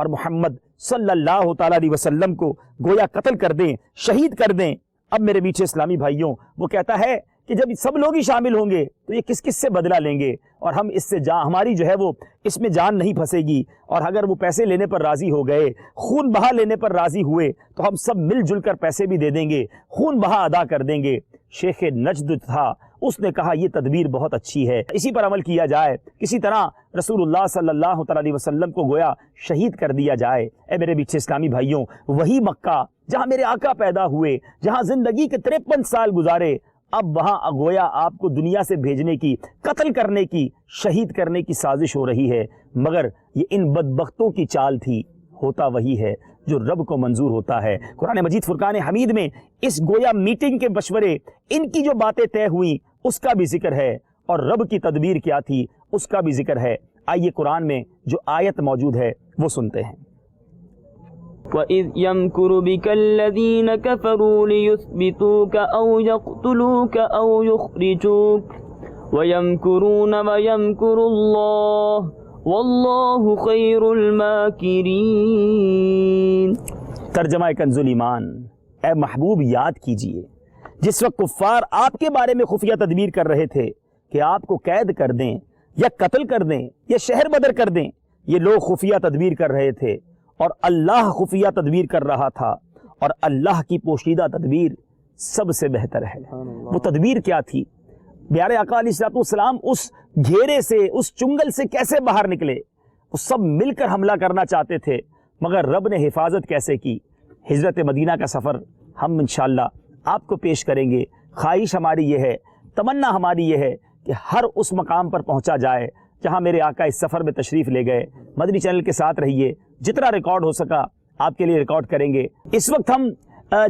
اور محمد صلی اللہ تعالیٰ علیہ وسلم کو گویا قتل کر دیں، شہید کر دیں۔ اب میرے میٹھے اسلامی بھائیوں، وہ کہتا ہے کہ جب سب لوگ ہی شامل ہوں گے تو یہ کس کس سے بدلہ لیں گے، اور ہم اس سے ہماری جو ہے وہ اس میں جان نہیں پھنسے گی، اور اگر وہ پیسے لینے پر راضی ہو گئے، خون بہا لینے پر راضی ہوئے تو ہم سب مل جل کر پیسے بھی دے دیں گے، خون بہا ادا کر دیں گے۔ شیخ نجد تھا، اس نے کہا یہ تدبیر بہت اچھی ہے، اسی پر عمل کیا جائے، کسی طرح رسول اللہ صلی اللہ تعالی علیہ وسلم کو گویا شہید کر دیا جائے۔ اے میرے میٹھے اسلامی بھائیوں، وہی مکہ جہاں میرے آقا پیدا ہوئے، جہاں زندگی کے 53 سال گزارے، اب وہاں گویا آپ کو دنیا سے بھیجنے کی، قتل کرنے کی، شہید کرنے کی سازش ہو رہی ہے، مگر یہ ان بدبختوں کی چال تھی۔ ہوتا وہی ہے جو رب کو منظور ہوتا ہے۔ قرآن مجید فرقان حمید میں اس گویا میٹنگ کے مشورے، ان کی جو باتیں طے ہوئیں اس کا بھی ذکر ہے، اور رب کی تدبیر کیا تھی اس کا بھی ذکر ہے۔ آئیے قرآن میں جو آیت موجود ہے وہ سنتے ہیں۔ وَإِذْ يَمْكُرُ بِكَ الَّذِينَ كَفَرُوا لِيُثْبِتُوكَ أَوْ يَقْتُلُوكَ أَوْ يُخْرِجُوكَ وَيَمْكُرُونَ وَيَمْكُرُ اللَّهُ وَاللَّهُ خَيْرُ الْمَاكِرِينَ۔ ترجمہ کنز الایمان۔ اے محبوب یاد کیجئے جس وقت کفار آپ کے بارے میں خفیہ تدبیر کر رہے تھے کہ آپ کو قید کر دیں یا قتل کر دیں یا شہر بدر کر دیں، یہ لوگ خفیہ تدبیر کر رہے تھے اور اللہ خفیہ تدبیر کر رہا تھا، اور اللہ کی پوشیدہ تدبیر سب سے بہتر ہے۔ وہ تدبیر کیا تھی؟ پیارے آقا علیہ السلام اس گھیرے سے، اس چنگل سے کیسے باہر نکلے؟ وہ سب مل کر حملہ کرنا چاہتے تھے، مگر رب نے حفاظت کیسے کی؟ ہجرت مدینہ کا سفر ہم انشاءاللہ آپ کو پیش کریں گے۔ خواہش ہماری یہ ہے، تمنا ہماری یہ ہے کہ ہر اس مقام پر پہنچا جائے جہاں میرے آقا اس سفر میں تشریف لے گئے۔ مدنی چینل کے ساتھ رہیے، جتنا ریکارڈ ہو سکا آپ کے لیے ریکارڈ کریں گے۔ اس وقت ہم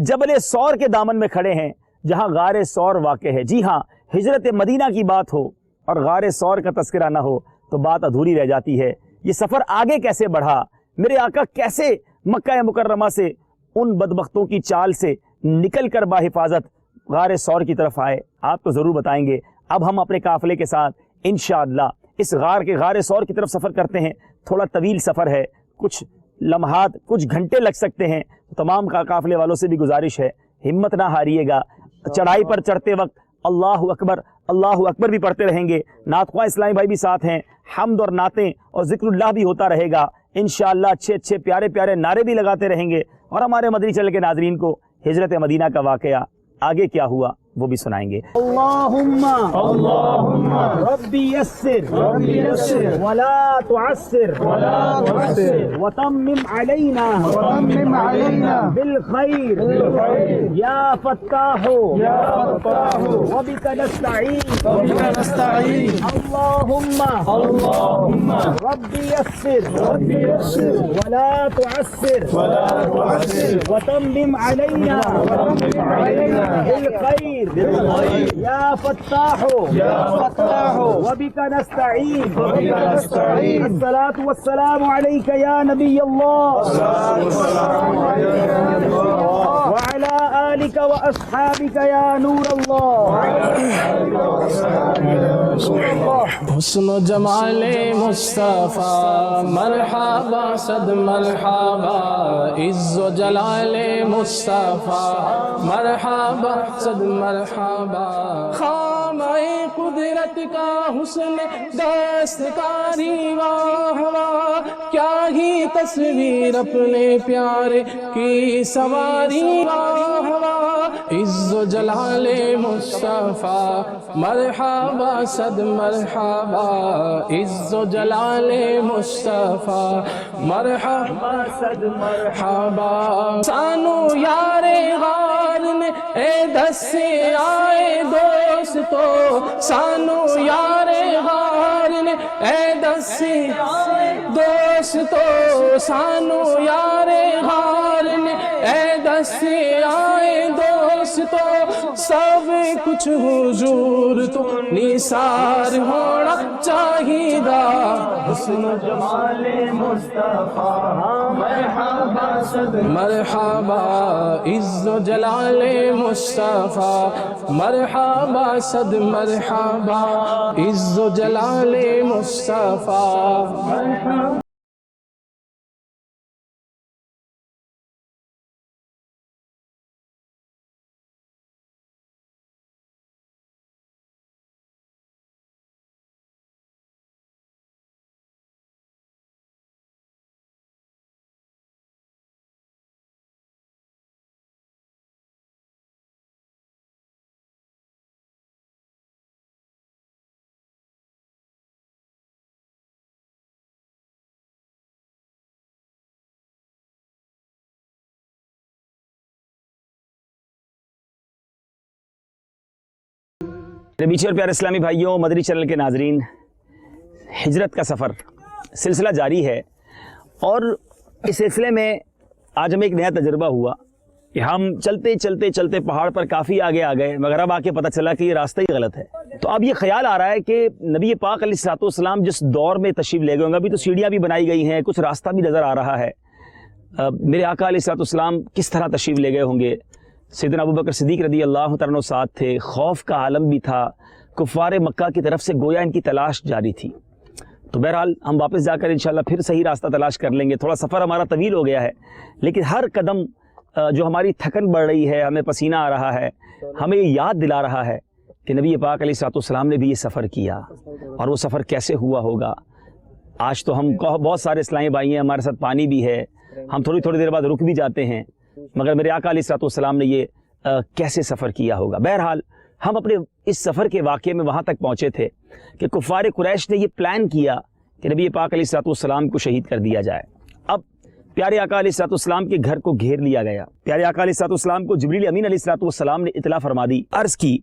جبل سور کے دامن میں کھڑے ہیں جہاں غار سور واقع ہے۔ جی ہاں، ہجرت مدینہ کی بات ہو اور غار سور کا تذکرہ نہ ہو تو بات ادھوری رہ جاتی ہے۔ یہ سفر آگے کیسے بڑھا؟ میرے آقا کیسے مکہ مکرمہ سے ان بدبختوں کی چال سے نکل کر باحفاظت غار سور کی طرف آئے؟ آپ کو ضرور بتائیں گے۔ اب ہم اپنے قافلے کے ساتھ انشاءاللہ اس غار سور کی طرف سفر کرتے ہیں۔ تھوڑا طویل سفر ہے، کچھ لمحات، کچھ گھنٹے لگ سکتے ہیں۔ تمام قافلے والوں سے بھی گزارش ہے، ہمت نہ ہاریے گا۔ چڑھائی پر چڑھتے وقت اللہ اکبر بھی پڑھتے رہیں گے۔ نعت خواں اسلامی بھائی بھی ساتھ ہیں، حمد اور نعتیں اور ذکر اللہ بھی ہوتا رہے گا انشاءاللہ۔ اچھے پیارے پیارے نعرے بھی لگاتے رہیں گے، اور ہمارے مدنی چینل کے ناظرین کو ہجرت مدینہ کا واقعہ آگے کیا ہوا وہ بھی سنائیں گے۔ اللہم ربی یسر ولا تعسر وتمم علینا بالخیر یا فتاح وبک نستعین۔ اللہم ربی یسر ولا تعسر وتمم علینا بالخیر یا فتاح وبک نستعین۔ الصلاة والسلام علیک یا نبی اللہ وعلی آلک واصحابک یا نور اللہ۔ حسن و جمال مصطفیٰ مرحبا صد مرحبا، عز و جلال مصطفیٰ مرحبا صد مرحبا، خامہ قدرت کا حسن دستکاری واہ واہ، کیا ہی تصویر اپنے پیارے کی سواری واہ واہ، عز و جلال مصطفیٰ مرحبا صد مرحبا، عز و جلال مصطفیٰ مرحبا صد مرحبا، سانو یار غار نے اے دس سے آئے دوستو، سانو یار غار نے اے دس سے آئے دوستو، سانو یار غار نے اے دس سے آئے دوستو، سب کچھ حضور تو نثار ہونا چاہیے۔ حسن و جمال مصطفیٰ مرحبا صد مرحبا، عز و جلال مصطفیٰ مرحبا صد مرحبا، عز و جلال مصطفیٰ مرحبا۔ میرے بیچے اور پیارے اسلامی بھائیوں، مدنی چینل کے ناظرین، ہجرت کا سفر سلسلہ جاری ہے، اور اس سلسلے میں آج ہمیں ایک نیا تجربہ ہوا کہ ہم چلتے پہاڑ پر کافی آگے آ گئے، مگر اب آ کے پتہ چلا کہ یہ راستہ ہی غلط ہے۔ تو اب یہ خیال آ رہا ہے کہ نبی پاک علیہ الصلوۃ والسلام جس دور میں تشریف لے گئے ہوں گے، ابھی تو سیڑھیاں بھی بنائی گئی ہیں، کچھ راستہ بھی نظر آ رہا ہے، میرے آقا علیہ الصلوۃ والسلام کس طرح تشریف لے گئے ہوں گے۔ سیدنا ابوبکر صدیق رضی اللہ تعالیٰ عنہ ساتھ تھے، خوف کا عالم بھی تھا، کفار مکہ کی طرف سے گویا ان کی تلاش جاری تھی۔ تو بہرحال ہم واپس جا کر انشاءاللہ پھر صحیح راستہ تلاش کر لیں گے۔ تھوڑا سفر ہمارا طویل ہو گیا ہے، لیکن ہر قدم جو ہماری تھکن بڑھ رہی ہے، ہمیں پسینہ آ رہا ہے، ہمیں یہ یاد دلا رہا ہے کہ نبی پاک علیہ الصلوۃ والسلام نے بھی یہ سفر کیا، اور وہ سفر کیسے ہوا ہوگا۔ آج تو ہم بہت سارے اسلامی بھائی ہیں، ہمارے ساتھ پانی بھی ہے، ہم تھوڑی دیر بعد رک بھی جاتے ہیں، مگر میرے آقا علیہ الصلوۃ والسلام نے یہ کیسے سفر کیا ہوگا۔ بہرحال ہم اپنے اس سفر کے واقعے میں وہاں تک پہنچے تھے کہ کفار قریش نے یہ پلان کیا کہ نبی پاک علیہ الصلوۃ والسلام کو شہید کر دیا جائے۔ اب پیارے آقا علیہ الصلوۃ والسلام کے گھر کو گھیر لیا گیا۔ پیارے آقا علیہ الصلوۃ والسلام کو جبریل امین علیہ الصلوۃ والسلام نے اطلاع فرما دی، عرض کی،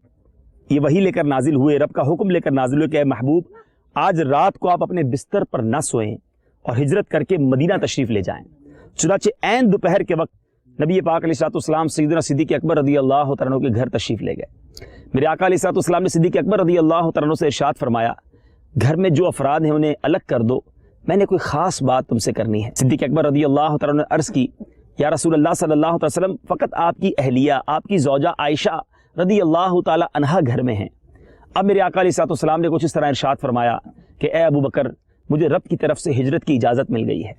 یہ وحی لے کر نازل ہوئے، رب کا حکم لے کر نازل ہوئے کہ اے محبوب، آج رات کو آپ اپنے بستر پر نہ سوئیں اور ہجرت کر کے مدینہ تشریف لے جائیں۔ چنانچہ عین دوپہر کے وقت نبی پاک علیہ الصلوۃ والسلام سیدنا صدیق اکبر رضی اللہ تعالیٰ عنہ کے گھر تشریف لے گئے۔ میرے آقا علیہ الصلوۃ والسلام نے صدیق اکبر رضی اللہ تعالیٰ عنہ سے ارشاد فرمایا، گھر میں جو افراد ہیں انہیں الگ کر دو، میں نے کوئی خاص بات تم سے کرنی ہے۔ صدیق اکبر رضی اللہ تعالیٰ عنہ نے عرض کی، یا رسول اللہ صلی اللہ علیہ وسلم، فقط آپ کی اہلیہ، آپ کی زوجہ عائشہ رضی اللہ تعالیٰ عنہا گھر میں ہیں۔ اب میرے آقا علیہ الصلوۃ والسلام نے کچھ اس طرح ارشاد فرمایا کہ اے ابو بکر، مجھے رب کی طرف سے ہجرت کی اجازت مل گئی ہے۔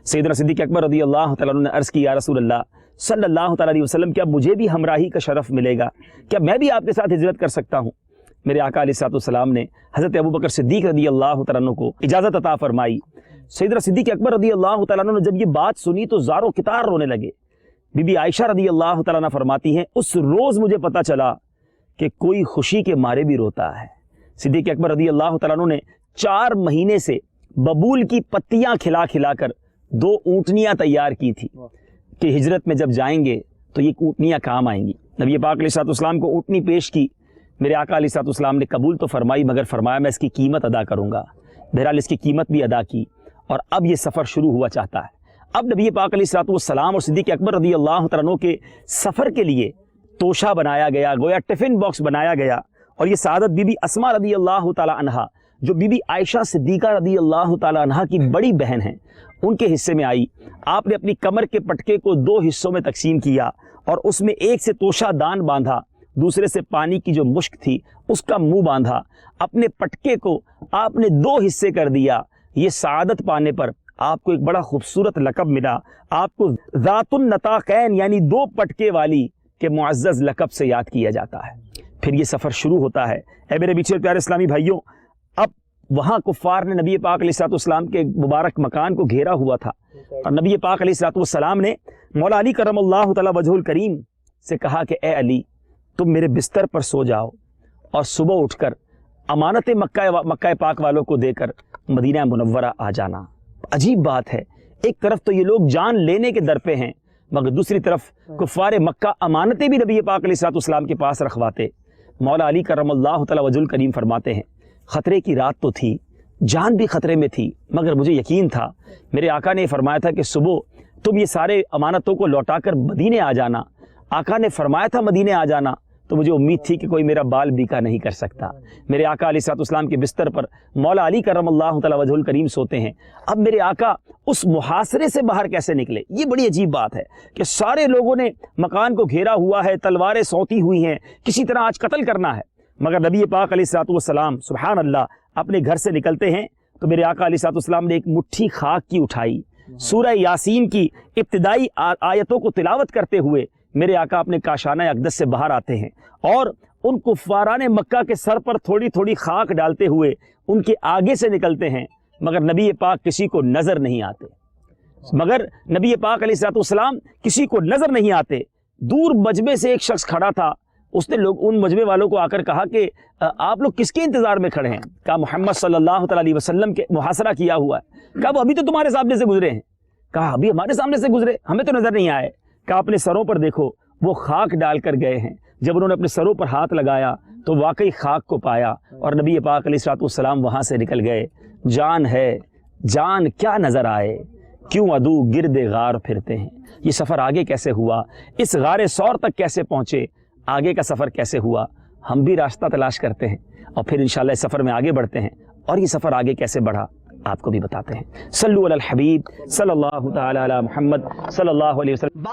سیدنا صدیق اکبر رضی اللہ تعالیٰ عنہ نے عرض کی، یا رسول اللہ صلی اللہ تعالیٰ علیہ وسلم، کیا مجھے بھی ہمراہی کا شرف ملے گا؟ کیا میں بھی آپ کے ساتھ ہجرت کر سکتا ہوں؟ میرے آقا علیہ الصلوۃ والسلام نے حضرت ابو بکر صدیق رضی اللہ تعالیٰ عنہ کو اجازت عطا فرمائی۔ سیدنا صدیق اکبر رضی اللہ تعالیٰ عنہ نے جب یہ بات سنی تو زار و کتار رونے لگے۔ بی بی عائشہ رضی اللہ تعالیٰ عنہ فرماتی ہیں، اس روز مجھے پتہ چلا کہ کوئی خوشی کے مارے بھی روتا ہے۔ صدیق اکبر رضی اللہ تعالیٰ عنہ نے 4 مہینے سے ببول کی پتیاں کھلا کھلا کر 2 اونٹنیاں تیار کی تھی کہ ہجرت میں جب جائیں گے تو یہ اونٹنیاں کام آئیں گی۔ نبی پاک علیہ الصلوۃ والسلام کو اونٹنی پیش کی، میرے آقا علیہ الصلوۃ والسلام نے قبول تو فرمائی، مگر فرمایا میں اس کی قیمت ادا کروں گا۔ بہرحال اس کی قیمت بھی ادا کی، اور اب یہ سفر شروع ہوا چاہتا ہے۔ اب نبی پاک علیہ الصلوۃ والسلام اور صدیق اکبر رضی اللہ تعالیٰ عنہ کے سفر کے لیے توشہ بنایا گیا، گویا ٹفن باکس بنایا گیا، اور یہ سعادت بی بی اسماء رضی اللہ تعالیٰ عنہا، جو بی بی عائشہ صدیقہ رضی اللہ تعالیٰ عنہا کی بڑی بہن ہیں، ان کے حصے میں آئی۔ آپ نے اپنی کمر کے پٹکے کو 2 حصوں میں تقسیم کیا، اور اس میں ایک سے توشہ دان باندھا، دوسرے سے پانی کی جو مشک تھی اس کا منہ باندھا۔ اپنے پٹکے کو آپ نے 2 حصے کر دیا۔ یہ سعادت پانے پر آپ کو ایک بڑا خوبصورت لقب ملا، آپ کو ذات النطاقین یعنی 2 پٹکے والی کے معزز لقب سے یاد کیا جاتا ہے۔ پھر یہ سفر شروع ہوتا ہے۔ اے میرے بیچے اور پیارے اسلامی بھائیوں، اب وہاں کفار نے نبی پاک علیہ الصلوۃ والسلام کے مبارک مکان کو گھیرا ہوا تھا، اور نبی پاک علیہ الصلوۃ والسلام نے مولا علی کرم اللہ تعالیٰ وجہ الکریم سے کہا کہ اے علی، تم میرے بستر پر سو جاؤ، اور صبح اٹھ کر امانت مکہ پاک والوں کو دے کر مدینہ منورہ آ جانا۔ عجیب بات ہے، ایک طرف تو یہ لوگ جان لینے کے در پہ ہیں، مگر دوسری طرف کفار مکہ امانتیں بھی نبی پاک علیہ الصلوۃ والسلام کے پاس رکھواتے۔ مولا علی کرم اللہ تعالیٰ وجہ الکریم فرماتے ہیں، خطرے کی رات تو تھی، جان بھی خطرے میں تھی، مگر مجھے یقین تھا، میرے آقا نے فرمایا تھا کہ صبح تم یہ سارے امانتوں کو لوٹا کر مدینے آ جانا۔ آقا نے فرمایا تھا مدینے آ جانا، تو مجھے امید تھی کہ کوئی میرا بال بیکا نہیں کر سکتا۔ میرے آقا علیہ الصلوۃ والسلام کے بستر پر مولا علی کرم اللہ تعالیٰ وجہ الکریم سوتے ہیں۔ اب میرے آقا اس محاصرے سے باہر کیسے نکلے؟ یہ بڑی عجیب بات ہے کہ سارے لوگوں نے مکان کو گھیرا ہوا ہے، تلواریں سونتی ہوئی ہیں، کسی طرح آج قتل کرنا ہے، مگر نبی پاک علیہ الصلوۃ والسلام سبحان اللہ اپنے گھر سے نکلتے ہیں تو میرے آقا علیہ الصلوۃ والسلام نے ایک مٹھی خاک کی اٹھائی، سورہ یاسین کی ابتدائی آیتوں کو تلاوت کرتے ہوئے میرے آقا اپنے کاشانہ اقدس سے باہر آتے ہیں، اور ان کفاران مکہ کے سر پر تھوڑی تھوڑی خاک ڈالتے ہوئے ان کے آگے سے نکلتے ہیں، مگر نبی پاک کسی کو نظر نہیں آتے۔ مگر نبی پاک علیہ الصلوۃ والسلام کسی کو نظر نہیں آتے۔ دور مجمع سے ایک شخص کھڑا تھا، اس نے ان مجمع والوں کو آ کر کہا کہ آپ لوگ کس کے انتظار میں کھڑے ہیں؟ کہا محمد صلی اللہ تعالیٰ علیہ وسلم کے محاصرہ کیا ہوا ہے۔ کہا وہ ابھی تو تمہارے سامنے سے گزرے ہیں۔ کہا ابھی ہمارے سامنے سے گزرے، ہمیں تو نظر نہیں آئے۔ کہا اپنے سروں پر دیکھو، وہ خاک ڈال کر گئے ہیں۔ جب انہوں نے اپنے سروں پر ہاتھ لگایا تو واقعی خاک کو پایا اور نبی پاک علیہ الصلوۃ والسلام وہاں سے نکل گئے. جان ہے جان کیا نظر آئے، کیوں عدو گرد غار پھرتے ہیں. یہ سفر آگے کیسے ہوا، اس غار ثور تک کیسے پہنچے، آگے کا سفر کیسے ہوا، ہم بھی راستہ تلاش کرتے ہیں اور پھر انشاءاللہ اس سفر میں آگے بڑھتے ہیں. اور یہ سفر آگے کیسے بڑھا آپ کو بھی بتاتے ہیں. صلو علی الحبیب صلی اللہ تعالی علی محمد صلی اللہ علیہ وسلم.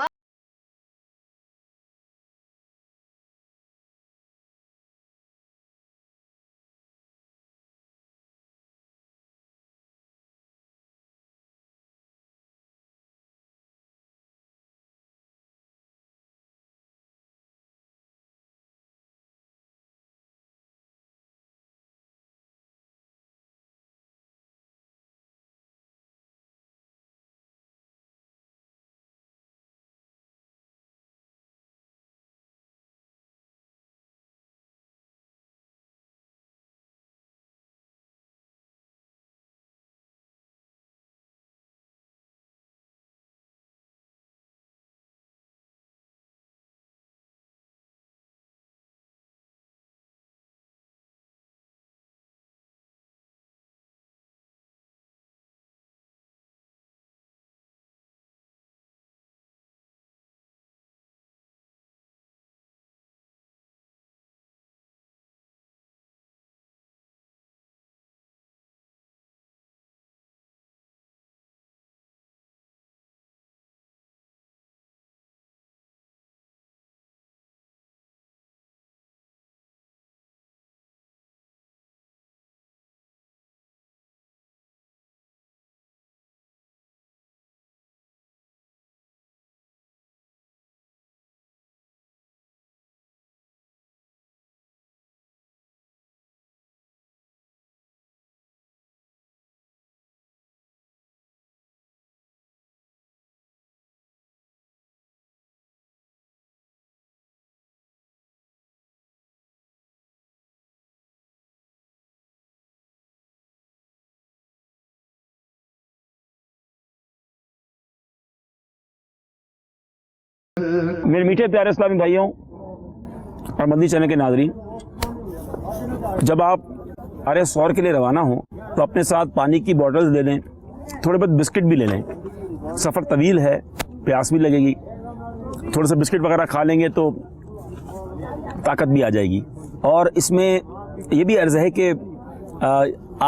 میرے میٹھے پیارے اسلامی بھائیوں اور مدنی چینل کے ناظرین، جب آپ غار ثور کے لیے روانہ ہوں تو اپنے ساتھ پانی کی بوٹلز لے لیں، تھوڑے بہت بسکٹ بھی لے لیں. سفر طویل ہے، پیاس بھی لگے گی، تھوڑے سے بسکٹ وغیرہ کھا لیں گے تو طاقت بھی آ جائے گی. اور اس میں یہ بھی عرض ہے کہ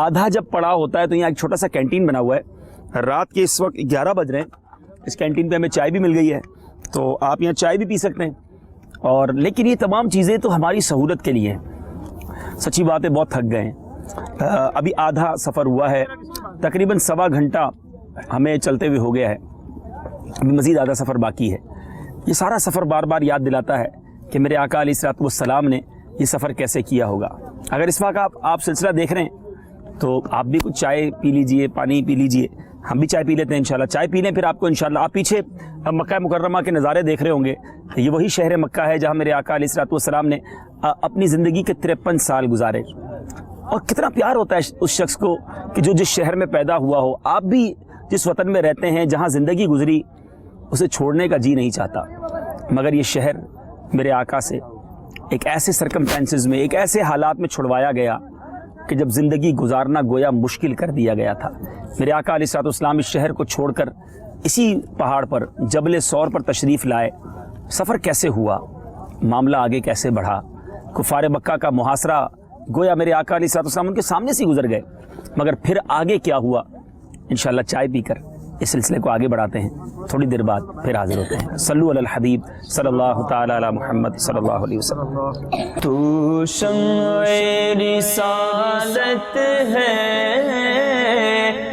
آدھا جب پڑا ہوتا ہے تو یہاں ایک چھوٹا سا کینٹین بنا ہوا ہے. رات کے اس وقت 11 بج رہے ہیں، اس کینٹین پہ ہمیں چائے بھی مل گئی ہے تو آپ یہاں چائے بھی پی سکتے ہیں. اور لیکن یہ تمام چیزیں تو ہماری سہولت کے لیے ہیں. سچی بات ہے بہت تھک گئے ہیں. ابھی آدھا سفر ہوا ہے، تقریباً 1.25 گھنٹہ ہمیں چلتے ہوئے ہو گیا ہے، ابھی مزید آدھا سفر باقی ہے. یہ سارا سفر بار بار یاد دلاتا ہے کہ میرے آقا علیہ الصلوۃ والسلام نے یہ سفر کیسے کیا ہوگا. اگر اس وقت آپ سلسلہ دیکھ رہے ہیں تو آپ بھی کچھ چائے پی لیجئے، پانی پی لیجئے، ہم بھی چائے پی لیتے ہیں انشاءاللہ. چائے پی لیں پھر آپ کو انشاءاللہ. آپ پیچھے مکہ مکرمہ کے نظارے دیکھ رہے ہوں گے. یہ وہی شہر مکہ ہے جہاں میرے آقا علیہ الصلوۃ والسلام نے اپنی زندگی کے 53 سال گزارے. اور کتنا پیار ہوتا ہے اس شخص کو کہ جو جس شہر میں پیدا ہوا ہو. آپ بھی جس وطن میں رہتے ہیں، جہاں زندگی گزری، اسے چھوڑنے کا جی نہیں چاہتا. مگر یہ شہر میرے آقا سے ایک ایسے سرکمسٹانسز میں، ایک ایسے حالات میں چھڑوایا گیا کہ جب زندگی گزارنا گویا مشکل کر دیا گیا تھا. میرے آقا علیہ الصلوۃ والسلام اس شہر کو چھوڑ کر اسی پہاڑ پر جبل ثور پر تشریف لائے. سفر کیسے ہوا، معاملہ آگے کیسے بڑھا، کفار مکہ کا محاصرہ گویا میرے آقا علیہ الصلوۃ والسلام ان کے سامنے سے گزر گئے. مگر پھر آگے کیا ہوا، انشاءاللہ چائے پی کر اس سلسلے کو آگے بڑھاتے ہیں. تھوڑی دیر بعد پھر حاضر ہوتے ہیں. صلو علی الحبیب صلی اللہ تعالی علی محمد صلی اللہ علیہ وسلم. تو شمع رسالت ہے،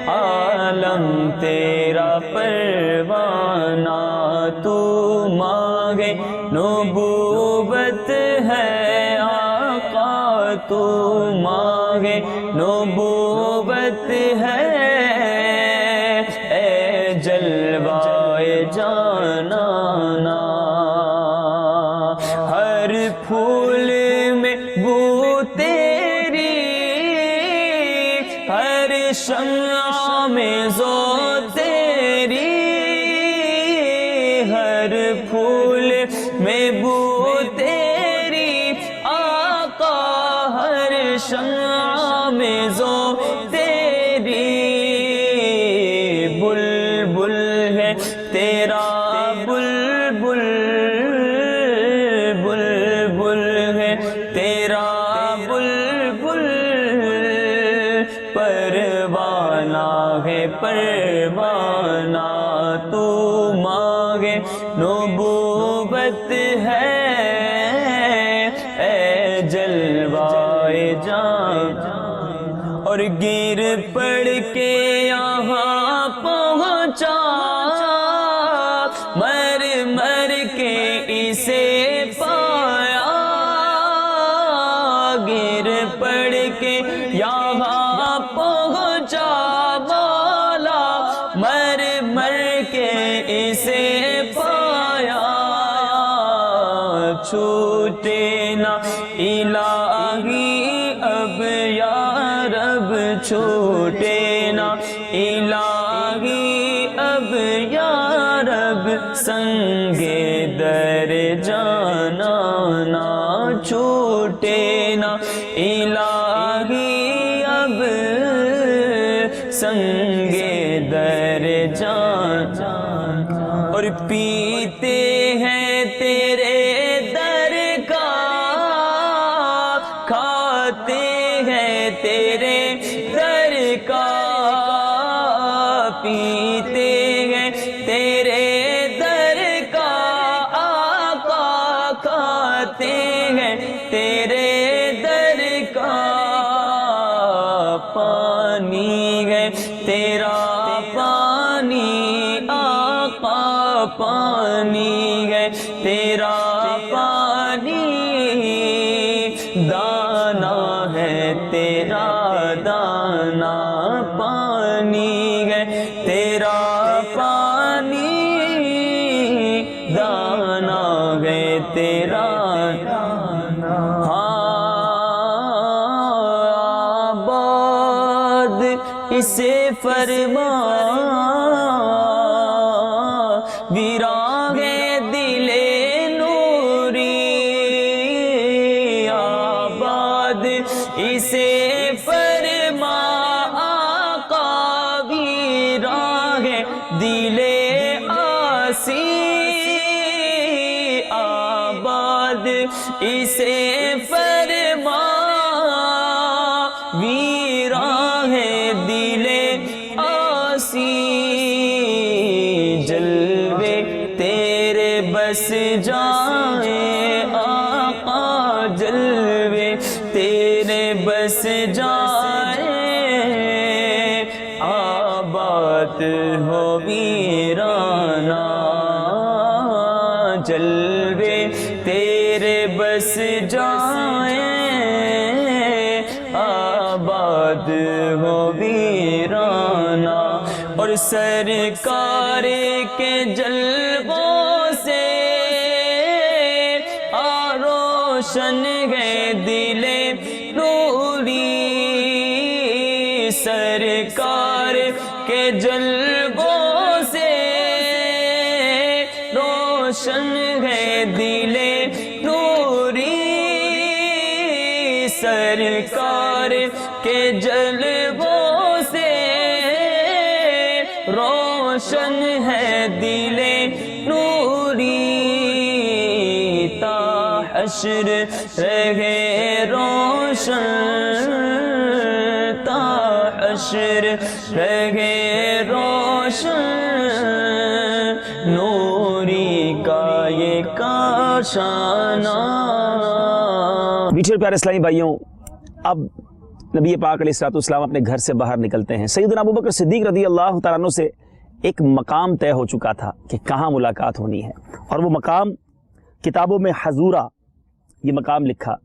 عالم تیرا پروانہ، تو مانگے نبوت ہے آقا، تو مانگے نبوت ہے. اے جلوائے جانانا، ہر پھول میں بو تیری، ہر شمع میں ذو تیری، ہر پھول میں بو تیری آقا، تیرا بلبل بلبل ہے، تیرا بلبل پروانہ ہے پروانہ، تو مانگے نبوت ہے اے جلوائے جان، اور گر پڑ کے یہاں پہنچا، مر مر کے اسے پایا، گر پڑ کے یہاں پہنچا مولا، مر مر کے اسے پایا، چھوٹے نہ الہی اب یا رب، چھوٹے نہ الہی اب یا رب، سنگ در جانا نہ چھوٹے نہ الہی اب، سنگ در جانا، اور پیتے ہیں تیرے در کا، کھاتے ہیں تیرے در کا، پیتے ہیں تیرے در کا آقا، کھاتے ہیں تیرے در کا، پانی ہے تیرا پانی آقا، پانی ہے تیرا پانی، دانا ہے تیرا دانا، پانی ہے تیرا پانی، دانا ہے تیرا دانا، آباد اسے فرما ویراں ہے دل نوری، آباد اسے فرما آقا، ویراں ہے دل آسی، آباد اسے فرما ویراں ہے دل آسی، جلوے تیرے بس جائیں آقا، جلوے تیرے بس جائیں، آباد ہو ویرانہ، جلوے تیرے بس جائیں، آباد ہو ویرانہ، اور سرکار کے جلووں سے روشن ہے دل نوری، سرکار کے جلووں سے روشن ہے دل نوری، سرکار کے جلووں سے روشن ہے دل نوری، تا حشر رہے روشن، تا حشر رہے روشن، نوری کا یہ کاشانہ۔ میٹھے پیارے اسلامی بھائیوں، اب نبی پاک علیہ الصلوۃ والسلام اپنے گھر سے باہر نکلتے ہیں۔ سیدنا ابوبکر صدیق رضی اللہ تعالیٰ عنہ سے ایک مقام طے ہو چکا تھا کہ کہاں ملاقات ہونی ہے، اور وہ مقام کتابوں میں حضورہ یہ مقام لکھا۔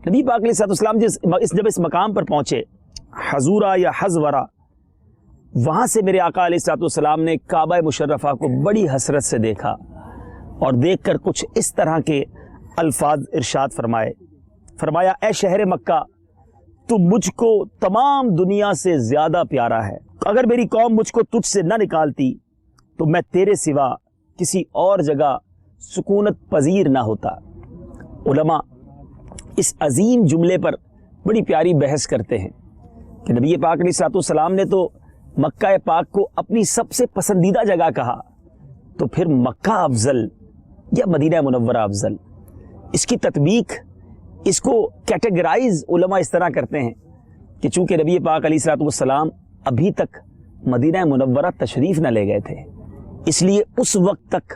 نبی پاک علیہ الصلوۃ والسلام جب اس مقام پر پہنچے، حضورہ یا حضورہ، وہاں سے میرے آقا علیہ الصلوۃ والسلام نے کعبہ مشرفہ کو بڑی حسرت سے دیکھا، اور دیکھ کر کچھ اس طرح کے الفاظ ارشاد فرمایا اے شہر مکہ، تو مجھ کو تمام دنیا سے زیادہ پیارا ہے، اگر میری قوم مجھ کو تجھ سے نہ نکالتی تو میں تیرے سوا کسی اور جگہ سکونت پذیر نہ ہوتا۔ علماء اس عظیم جملے پر بڑی پیاری بحث کرتے ہیں کہ نبی پاک علیہ الصلوۃ والسلام نے تو مکہ پاک کو اپنی سب سے پسندیدہ جگہ کہا، تو پھر مکہ افضل یا مدینہ منورہ افضل؟ اس کی تطبیق، اس کو کیٹیگرائز علماء اس طرح کرتے ہیں کہ چونکہ نبی پاک علیہ الصلوۃ والسلام ابھی تک مدینہ منورہ تشریف نہ لے گئے تھے، اس لیے اس وقت تک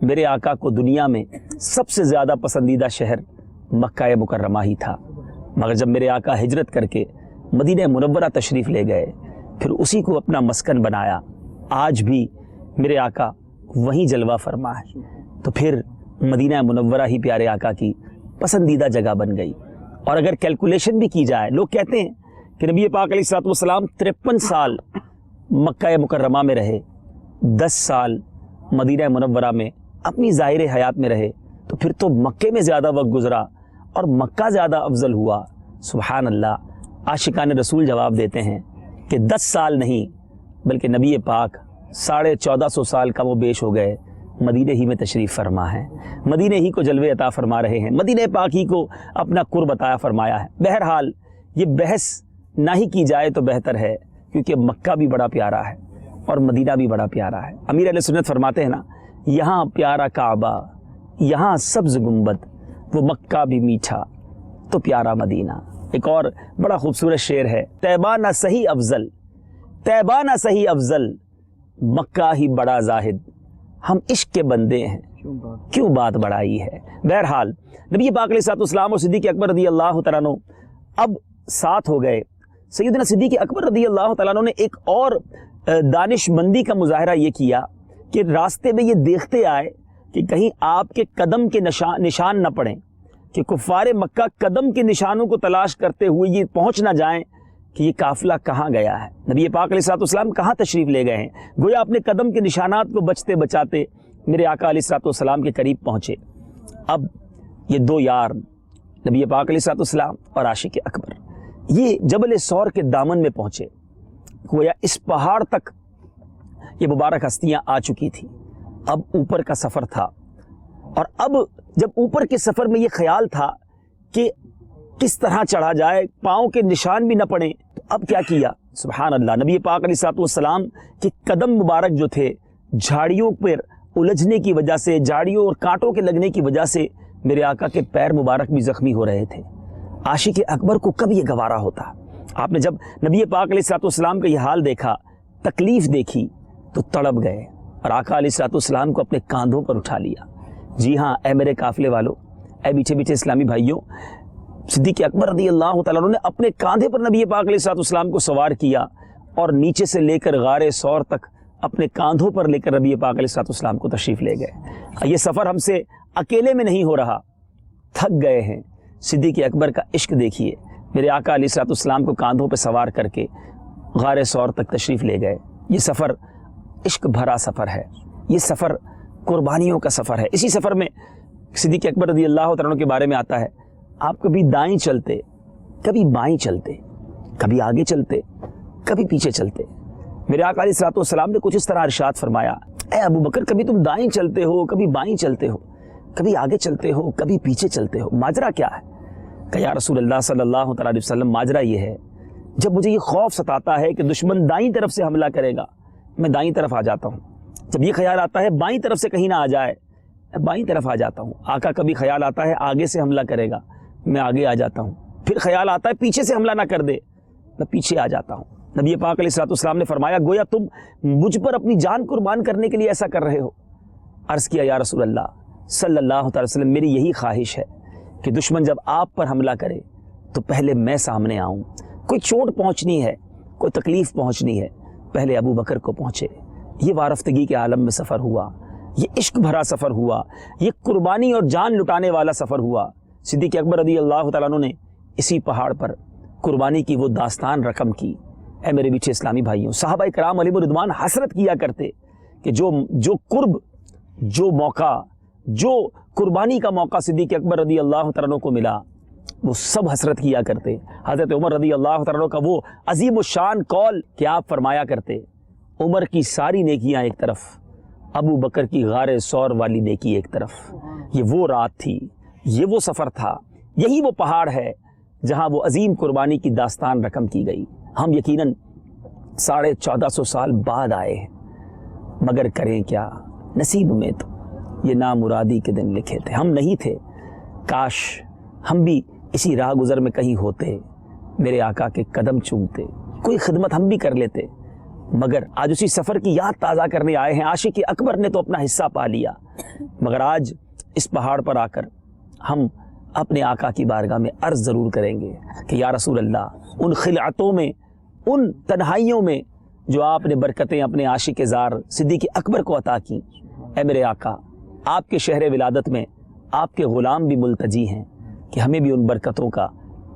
میرے آقا کو دنیا میں سب سے زیادہ پسندیدہ شہر مکہ مکرمہ ہی تھا۔ مگر جب میرے آقا ہجرت کر کے مدینہ منورہ تشریف لے گئے، پھر اسی کو اپنا مسکن بنایا، آج بھی میرے آقا وہیں جلوہ فرما ہے، تو پھر مدینہ منورہ ہی پیارے آقا کی پسندیدہ جگہ بن گئی۔ اور اگر کیلکولیشن بھی کی جائے، لوگ کہتے ہیں کہ نبی پاک علیہ الصلوۃ والسلام 53 سال مکہ مکرمہ میں رہے، 10 سال مدینہ منورہ میں اپنی ظاہر حیات میں رہے، تو پھر تو مکے میں زیادہ وقت گزرا اور مکہ زیادہ افضل ہوا۔ سبحان اللہ، عاشقان رسول جواب دیتے ہیں کہ 10 سال نہیں بلکہ نبی پاک 1450 سال کم و بیش ہو گئے، مدینہ ہی میں تشریف فرما ہے، مدینہ ہی کو جلوے عطا فرما رہے ہیں، مدینہ پاک ہی کو اپنا قرب عطا فرمایا ہے۔ بہرحال یہ بحث نہ ہی کی جائے تو بہتر ہے، کیونکہ مکہ بھی بڑا پیارا ہے اور مدینہ بھی بڑا پیارا ہے۔ امیر اہل سنت فرماتے ہیں نا، یہاں پیارا کعبہ، یہاں سبز گنبد، وہ مکہ بھی میٹھا تو پیارا مدینہ۔ ایک اور بڑا خوبصورت شعر ہے، طیبہ نہ سہی افضل، طیبہ نہ سہی افضل، مکہ ہی بڑا زاہد، ہم عشق کے بندے ہیں کیوں بات بڑائی ہے۔ بہرحال نبی پاک علیہ السلام اور صدیق اکبر رضی اللہ تعالیٰ عنہ اب ساتھ ہو گئے۔ سیدنا صدیق اکبر رضی اللہ تعالیٰ عنہ نے ایک اور دانش مندی کا مظاہرہ یہ کیا کہ راستے میں یہ دیکھتے آئے کہ کہیں آپ کے قدم کے نشان نہ پڑیں، کہ کفار مکہ قدم کے نشانوں کو تلاش کرتے ہوئے یہ پہنچ نہ جائیں کہ یہ قافلہ کہاں گیا ہے، نبی پاک علیہ السلام کہاں تشریف لے گئے ہیں۔ گویا اپنے قدم کے نشانات کو بچتے بچاتے میرے آقا علیہ السلام کے قریب پہنچے۔ اب یہ دو یار نبی پاک علیہ السلام اور عاشق اکبر یہ جبل ثور کے دامن میں پہنچے۔ گویا اس پہاڑ تک یہ مبارک ہستیاں آ چکی تھیں، اب اوپر کا سفر تھا، اور اب جب اوپر کے سفر میں یہ خیال تھا کہ کس طرح چڑھا جائے، پاؤں کے نشان بھی نہ پڑیں، تو اب کیا کیا؟ سبحان اللہ، نبی پاک علیہ السلام کے قدم مبارک جو تھے جھاڑیوں پر الجھنے کی وجہ سے، جھاڑیوں اور کانٹوں کے لگنے کی وجہ سے میرے آقا کے پیر مبارک بھی زخمی ہو رہے تھے۔ عاشق اکبر کو کب یہ گوارا ہوتا؟ آپ نے جب نبی پاک علیہ السلام کا یہ حال دیکھا، تکلیف دیکھی، تو تڑپ گئے اور آقا علیہ السلام کو اپنے کاندھوں پر اٹھا لیا۔ جی ہاں اے میرے قافلے والوں، اے میٹھے میٹھے اسلامی بھائیوں، صدیق اکبر رضی اللہ تعالیٰ عنہ نے اپنے کاندھے پر نبی پاک علیہ السلام کو سوار کیا اور نیچے سے لے کر غار ثور تک اپنے کاندھوں پر لے کر نبی پاک علیہ السلام کو تشریف لے گئے۔ یہ سفر ہم سے اکیلے میں نہیں ہو رہا، تھک گئے ہیں۔ صدیق اکبر کا عشق دیکھیے، میرے آقا علیہ السلام کو کاندھوں پہ سوار کر کے غار ثور تک تشریف لے گئے۔ یہ سفر عشق بھرا سفر ہے، یہ سفر قربانیوں کا سفر ہے۔ اسی سفر میں صدیق اکبر رضی اللہ تعالیٰ عنہ کے بارے میں آتا ہے، آپ کبھی دائیں چلتے، کبھی بائیں چلتے، کبھی آگے چلتے، کبھی پیچھے چلتے۔ میرے آقا علیہ السلام نے کچھ اس طرح ارشاد فرمایا، اے ابو بکر کبھی تم دائیں چلتے ہو، کبھی بائیں چلتے ہو، کبھی آگے چلتے ہو، کبھی پیچھے چلتے ہو، ماجرا کیا ہے؟ کہ یا رسول اللہ صلی اللہ تعالیٰ علیہ وسلم، ماجرا یہ ہے جب مجھے یہ خوف ستاتا ہے کہ دشمن دائیں طرف سے حملہ کرے گا، میں دائیں طرف آ جاتا ہوں۔ جب یہ خیال آتا ہے بائیں طرف سے کہیں نہ آ جائے، میں بائیں طرف آ جاتا ہوں۔ آقا کبھی خیال آتا ہے آگے سے حملہ کرے گا، میں آگے آ جاتا ہوں۔ پھر خیال آتا ہے پیچھے سے حملہ نہ کر دے، میں پیچھے آ جاتا ہوں۔ نبی پاک علیہ السلام نے فرمایا، گویا تم مجھ پر اپنی جان قربان کرنے کے لیے ایسا کر رہے ہو۔ عرض کیا، یا رسول اللہ صلی اللہ تعالی وسلم، میری یہی خواہش ہے کہ دشمن جب آپ پر حملہ کرے تو پہلے میں سامنے آؤں۔ کوئی چوٹ پہنچنی ہے، کوئی تکلیف پہنچنی ہے، پہلے ابو بکر کو پہنچے۔ یہ وارفتگی کے عالم میں سفر ہوا، یہ عشق بھرا سفر ہوا، یہ قربانی اور جان لٹانے والا سفر ہوا۔ صدیق اکبر رضی اللہ تعالیٰ عنہ نے اسی پہاڑ پر قربانی کی وہ داستان رقم کی۔ اے میرے میٹھے اسلامی بھائیوں، صحابہ کرام علیہم رضوان حسرت کیا کرتے کہ جو قرب، جو موقع، جو قربانی کا موقع صدیق اکبر رضی اللہ تعالیٰ عنہ کو ملا، وہ سب حسرت کیا کرتے۔ حضرت عمر رضی اللہ تعالیٰ عنہ کا وہ عظیم الشان قول کہ آپ فرمایا کرتے، عمر کی ساری نیکیاں ایک طرف، ابو بکر کی غار ثور والی نیکی ایک طرف۔ یہ وہ رات تھی، یہ وہ سفر تھا، یہی وہ پہاڑ ہے جہاں وہ عظیم قربانی کی داستان رقم کی گئی۔ ہم یقیناً 1450 سال بعد آئے ہیں، مگر کریں کیا؟ نصیب میں تو یہ نامرادی کے دن لکھے تھے. ہم نہیں تھے، کاش ہم بھی اسی راہ گزر میں کہیں ہوتے، میرے آقا کے قدم چومتے، کوئی خدمت ہم بھی کر لیتے. مگر آج اسی سفر کی یاد تازہ کرنے آئے ہیں. عاشق اکبر نے تو اپنا حصہ پا لیا، مگر آج اس پہاڑ پر آ کر ہم اپنے آقا کی بارگاہ میں عرض ضرور کریں گے کہ یا رسول اللہ، ان خلعتوں میں، ان تنہائیوں میں جو آپ نے برکتیں اپنے عاشق زار صدیق اکبر کو عطا کی، اے میرے آقا، آپ کے شہر ولادت میں آپ کے غلام بھی ملتجی ہیں کہ ہمیں بھی ان برکتوں کا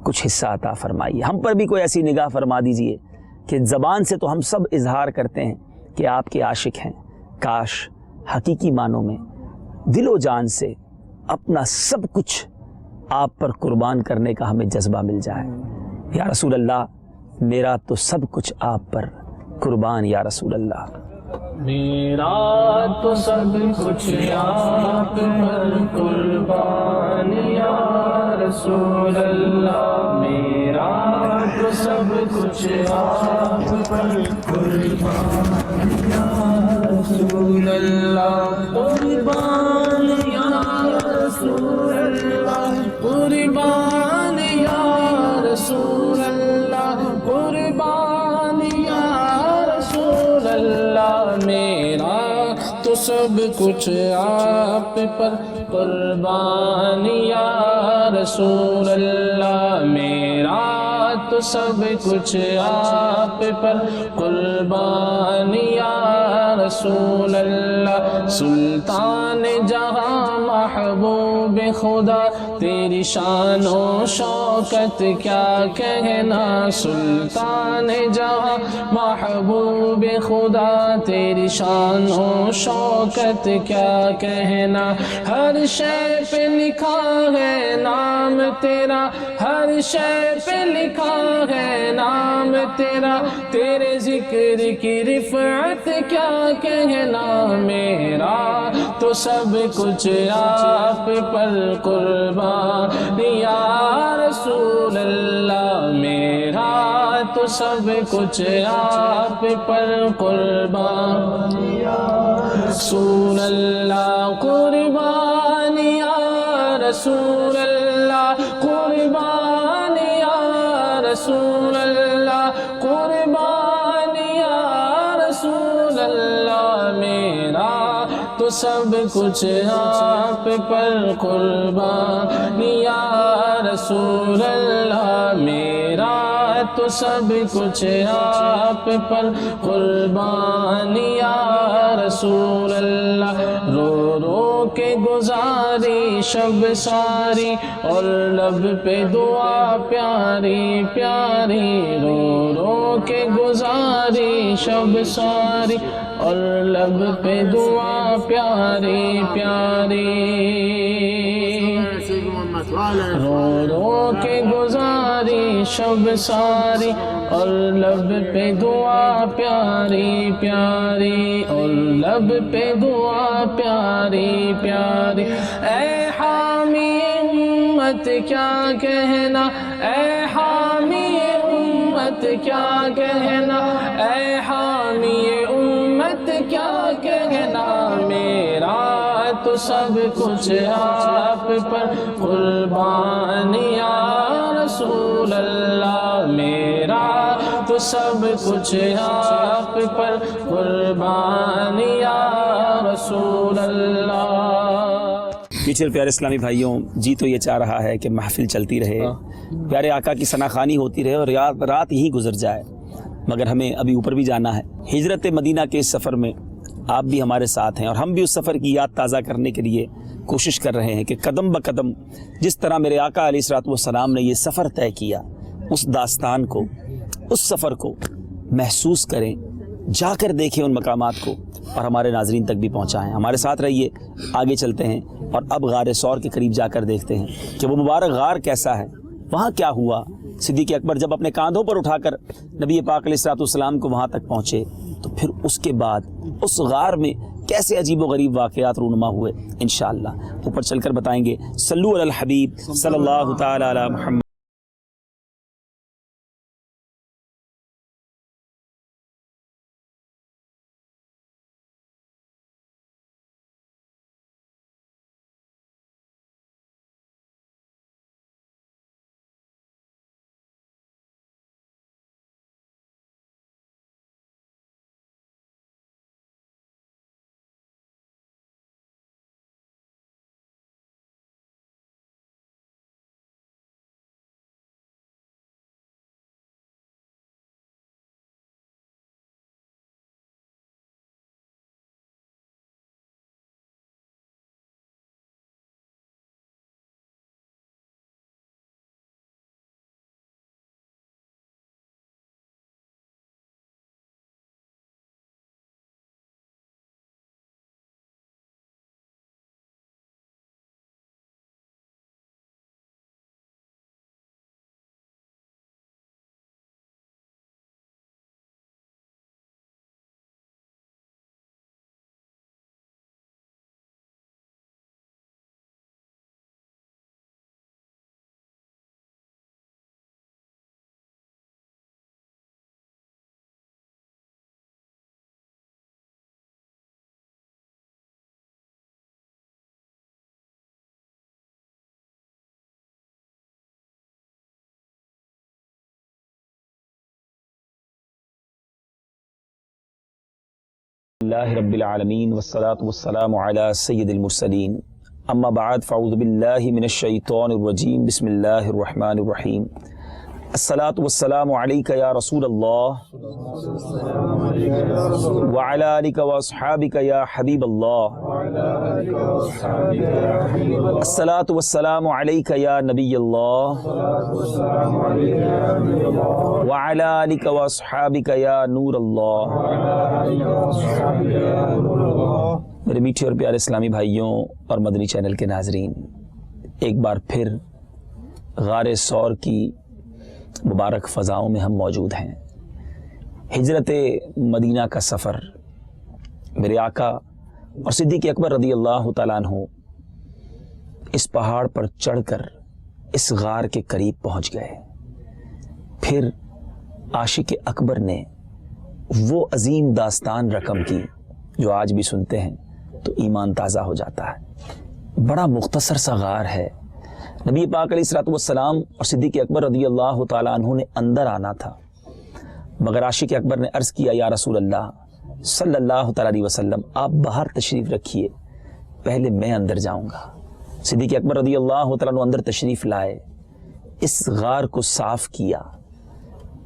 کچھ حصہ عطا فرمائیے. ہم پر بھی کوئی ایسی نگاہ فرما دیجئے کہ زبان سے تو ہم سب اظہار کرتے ہیں کہ آپ کے عاشق ہیں، کاش حقیقی معنوں میں دل و جان سے اپنا سب کچھ آپ پر قربان کرنے کا ہمیں جذبہ مل جائے. یا رسول اللہ، میرا تو سب کچھ آپ پر قربان یا رسول اللہ. میرا تو سب کچھ آپ پر قربان یا رسول اللہ، میرا تو سب کچھ آپ پر قربان یا رسول اللہ، قربان یا رسول اللہ، قربان یا رسول اللہ، قربان یا رسول اللہ. میرا تو سب کچھ آپ پر قربان یا رسول اللہ، میرا تو سب کچھ آپ پر قربان یا رسول اللہ. سلطان جہاں محبوب خدا، تیری شان و شوکت کیا کہنا. سلطان جہاں محبوب خدا، تیری شان و شوکت کیا کہنا. ہر شے پہ لکھا ہے نام تیرا، ہر شے پہ لکھا ہے نام تیرا، تیرے ذکر کی رفعت کیا کہنا. میرا تو سب کچھ آپ پر قربان یا رسول اللہ، میرا تو سب کچھ آپ پر قربان یا رسول اللہ، قربان یا رسول اللہ، قربان یا رسول اللہ، قربان یا رسول اللہ. میرا تو سب کچھ آپ پر قربان یا رسول اللہ، میرا تو سب کچھ آپ پر قربان یا رسول اللہ. رو رو کے گزاری شب ساری اور لب پہ دعا پیاری پیاری، رو رو کے گزاری شب ساری اور لب پہ دعا پیاری پیاری. رو رو کے گزاری شب ساری اور لب پہ دعا پیاری پیاری، اور لب پہ دعا پیاری پیاری. اے حامی امت کیا کہنا، اے حامی امت کیا کہنا، اے حامی امت کیا کہنا. میرا تو سب کچھ آپ پر قربان یا رسول اللہ، میرا تو سب کچھ آپ پر قربان یا رسول اللہ. پیچھے پیارے اسلامی بھائیوں، جی تو یہ چاہ رہا ہے کہ محفل چلتی رہے، پیارے آقا کی ثناخوانی ہوتی رہے اور رات یہی گزر جائے، مگر ہمیں ابھی اوپر بھی جانا ہے. ہجرت مدینہ کے اس سفر میں آپ بھی ہمارے ساتھ ہیں اور ہم بھی اس سفر کی یاد تازہ کرنے کے لیے کوشش کر رہے ہیں کہ قدم بقدم جس طرح میرے آقا علیہ الصلوۃ والسلام نے یہ سفر طے کیا، اس داستان کو، اس سفر کو محسوس کریں، جا کر دیکھیں ان مقامات کو اور ہمارے ناظرین تک بھی پہنچائیں. ہمارے ساتھ رہیے، آگے چلتے ہیں اور اب غار ثور کے قریب جا کر دیکھتے ہیں کہ وہ مبارک غار کیسا ہے، وہاں کیا ہوا. صدیق اکبر جب اپنے کاندھوں پر اٹھا کر نبی پاک علیہ الصلوۃ والسلام کو وہاں تک پہنچے تو پھر اس کے بعد اس غار میں کیسے عجیب و غریب واقعات رونما ہوئے، انشاءاللہ اوپر چل کر بتائیں گے. صلو علی الحبیب صلی اللہ تعالی علی محمد. اللہ رب العالمین والصلاة والسلام علی سید المرسلین اما بعد فاعوذ باللہ من الشیطان الرجیم بسم اللہ الرحمن الرحیم الصلاة والسلام علیک یا رسول اللہ وعلی آلک واصحابک یا حبیب اللہ الصلاة والسلام علیک یا نبی اللہ وعلی آلک واصحابک یا نور اللہ۔ میرے میٹھے اور پیارے اسلامی بھائیوں اور مدنی چینل کے ناظرین، ایک بار پھر غار ثور کی مبارک فضاؤں میں ہم موجود ہیں۔ ہجرت مدینہ کا سفر، میرے آقا اور صدیق اکبر رضی اللہ تعالیٰ عنہ اس پہاڑ پر چڑھ کر اس غار کے قریب پہنچ گئے۔ پھر عاشق اکبر نے وہ عظیم داستان رقم کی جو آج بھی سنتے ہیں تو ایمان تازہ ہو جاتا ہے۔ بڑا مختصر سا غار ہے۔ نبی پاک علیہ الصلوۃ والسلام اور صدیق اکبر رضی اللہ تعالیٰ عنہ نے اندر آنا تھا، مگر عاشق اکبر نے عرض کیا یا رسول اللہ صلی اللہ تعالیٰ علیہ وسلم آپ باہر تشریف رکھیے، پہلے میں اندر جاؤں گا۔ صدیق اکبر رضی اللہ تعالیٰ عنہ اندر تشریف لائے، اس غار کو صاف کیا،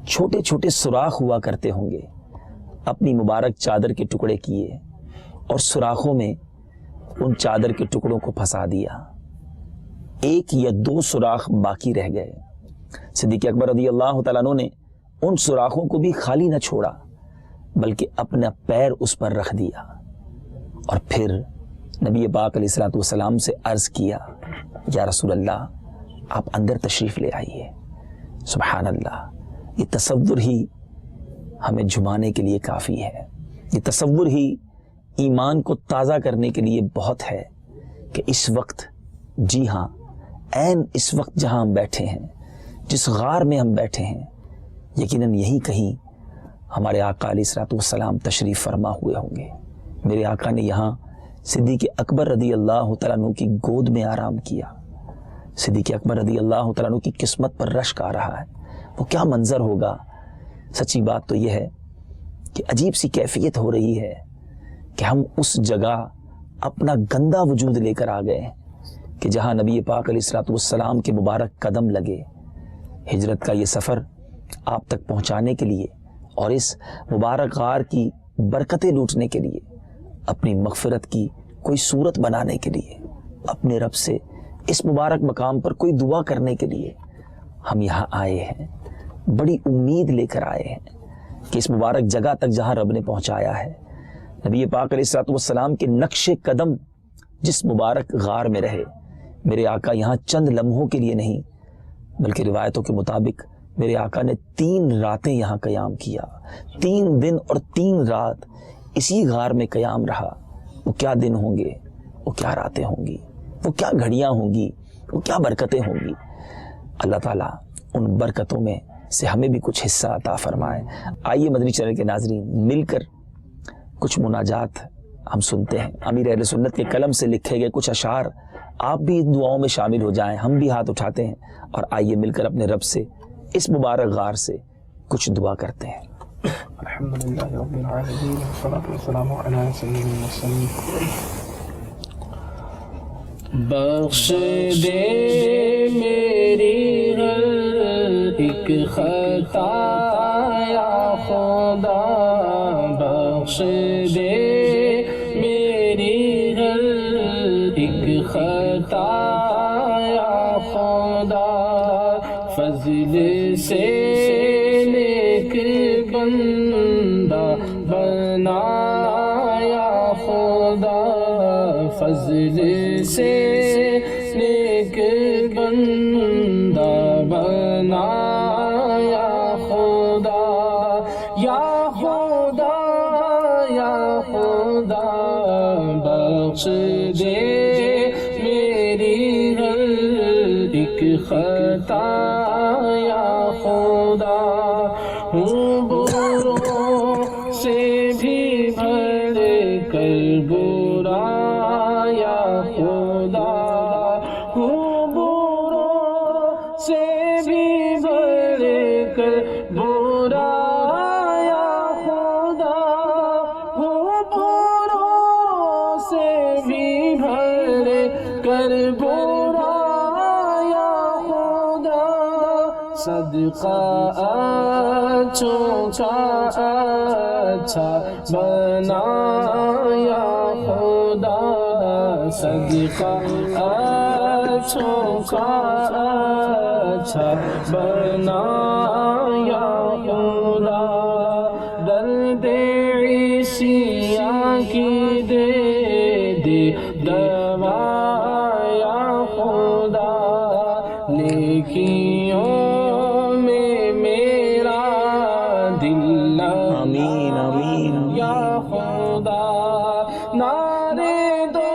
چھوٹے چھوٹے سوراخ ہوا کرتے ہوں گے، اپنی مبارک چادر کے ٹکڑے کیے اور سوراخوں میں ان چادر کے ٹکڑوں کو پھنسا دیا۔ ایک یا دو سوراخ باقی رہ گئے۔ صدیق اکبر رضی اللہ تعالیٰ عنہ نے ان سوراخوں کو بھی خالی نہ چھوڑا بلکہ اپنا پیر اس پر رکھ دیا اور پھر نبی پاک علیہ الصلوۃ والسلام سے عرض کیا یا رسول اللہ آپ اندر تشریف لے آئیے۔ سبحان اللہ، یہ تصور ہی ہمیں جھمانے کے لیے کافی ہے، یہ تصور ہی ایمان کو تازہ کرنے کے لیے بہت ہے کہ اس وقت، جی ہاں عین اس وقت جہاں ہم بیٹھے ہیں، جس غار میں ہم بیٹھے ہیں، یقیناً یہی کہیں ہمارے آقا علیہ الصلوۃ والسلام تشریف فرما ہوئے ہوں گے۔ میرے آقا نے یہاں صدیق اکبر رضی اللہ تعالیٰ عنہ کی گود میں آرام کیا۔ صدیق اکبر رضی اللہ تعالیٰ عنہ کی قسمت پر رشک آ رہا ہے، وہ کیا منظر ہوگا۔ سچی بات تو یہ ہے کہ عجیب سی کیفیت ہو رہی ہے کہ ہم اس جگہ اپنا گندا وجود لے کر آ گئے ہیں کہ جہاں نبی پاک علیہ الصلوۃ والسلام کے مبارک قدم لگے۔ ہجرت کا یہ سفر آپ تک پہنچانے کے لیے اور اس مبارک غار کی برکتیں لوٹنے کے لیے، اپنی مغفرت کی کوئی صورت بنانے کے لیے، اپنے رب سے اس مبارک مقام پر کوئی دعا کرنے کے لیے ہم یہاں آئے ہیں۔ بڑی امید لے کر آئے ہیں کہ اس مبارک جگہ تک جہاں رب نے پہنچایا ہے، نبی پاک علیہ الصلوۃ والسلام کے نقش قدم جس مبارک غار میں رہے، میرے آقا یہاں چند لمحوں کے لیے نہیں بلکہ روایتوں کے مطابق میرے آقا نے 3 راتیں یہاں قیام کیا، 3 دن اور 3 رات اسی غار میں قیام رہا۔ وہ کیا دن ہوں گے، وہ کیا راتیں ہوں گی، وہ کیا گھڑیاں ہوں گی، وہ کیا برکتیں ہوں گی۔ اللہ تعالیٰ ان برکتوں میں سے ہمیں بھی کچھ حصہ عطا فرمائے۔ آئیے مدنی چینل کے ناظرین مل کر کچھ مناجات ہم سنتے ہیں، امیر اہل سنت کے قلم سے لکھے گئے کچھ اشعار، آپ بھی ان دعاؤں میں شامل ہو جائیں، ہم بھی ہاتھ اٹھاتے ہیں اور آئیے مل کر اپنے رب سے اس مبارک غار سے کچھ دعا کرتے ہیں۔ الحمدللہ رب العالمین والصلاة والسلام علی سید المرسلین۔ بخش دے میری ہر ایک خطا یا خدا، بخش دے میری ہر ایک خطا یا خدا، فضل سے نیک بندہ بنا یا خدا، فضل سے نیک بندہ بنا یا خدا، یا خدا یا خدا، بخش دے میری ہر ایک خطا یا خدا، ہوں بروں سے بھی بڑھ کر برا یا خدا، ہوں بروں سے بھی بڑھ کر برا یا خدا، ہوں کر برا یا خدا صدقہ اچھوں کا اچھا بنا یا خدا صدقہ اچھوں کا اچھا بنا یا خدا درد عیسیٰ کی دے دے دوا یا خدا نیکیوں میں میرا دل آمین آمین یا خدا نعرے دو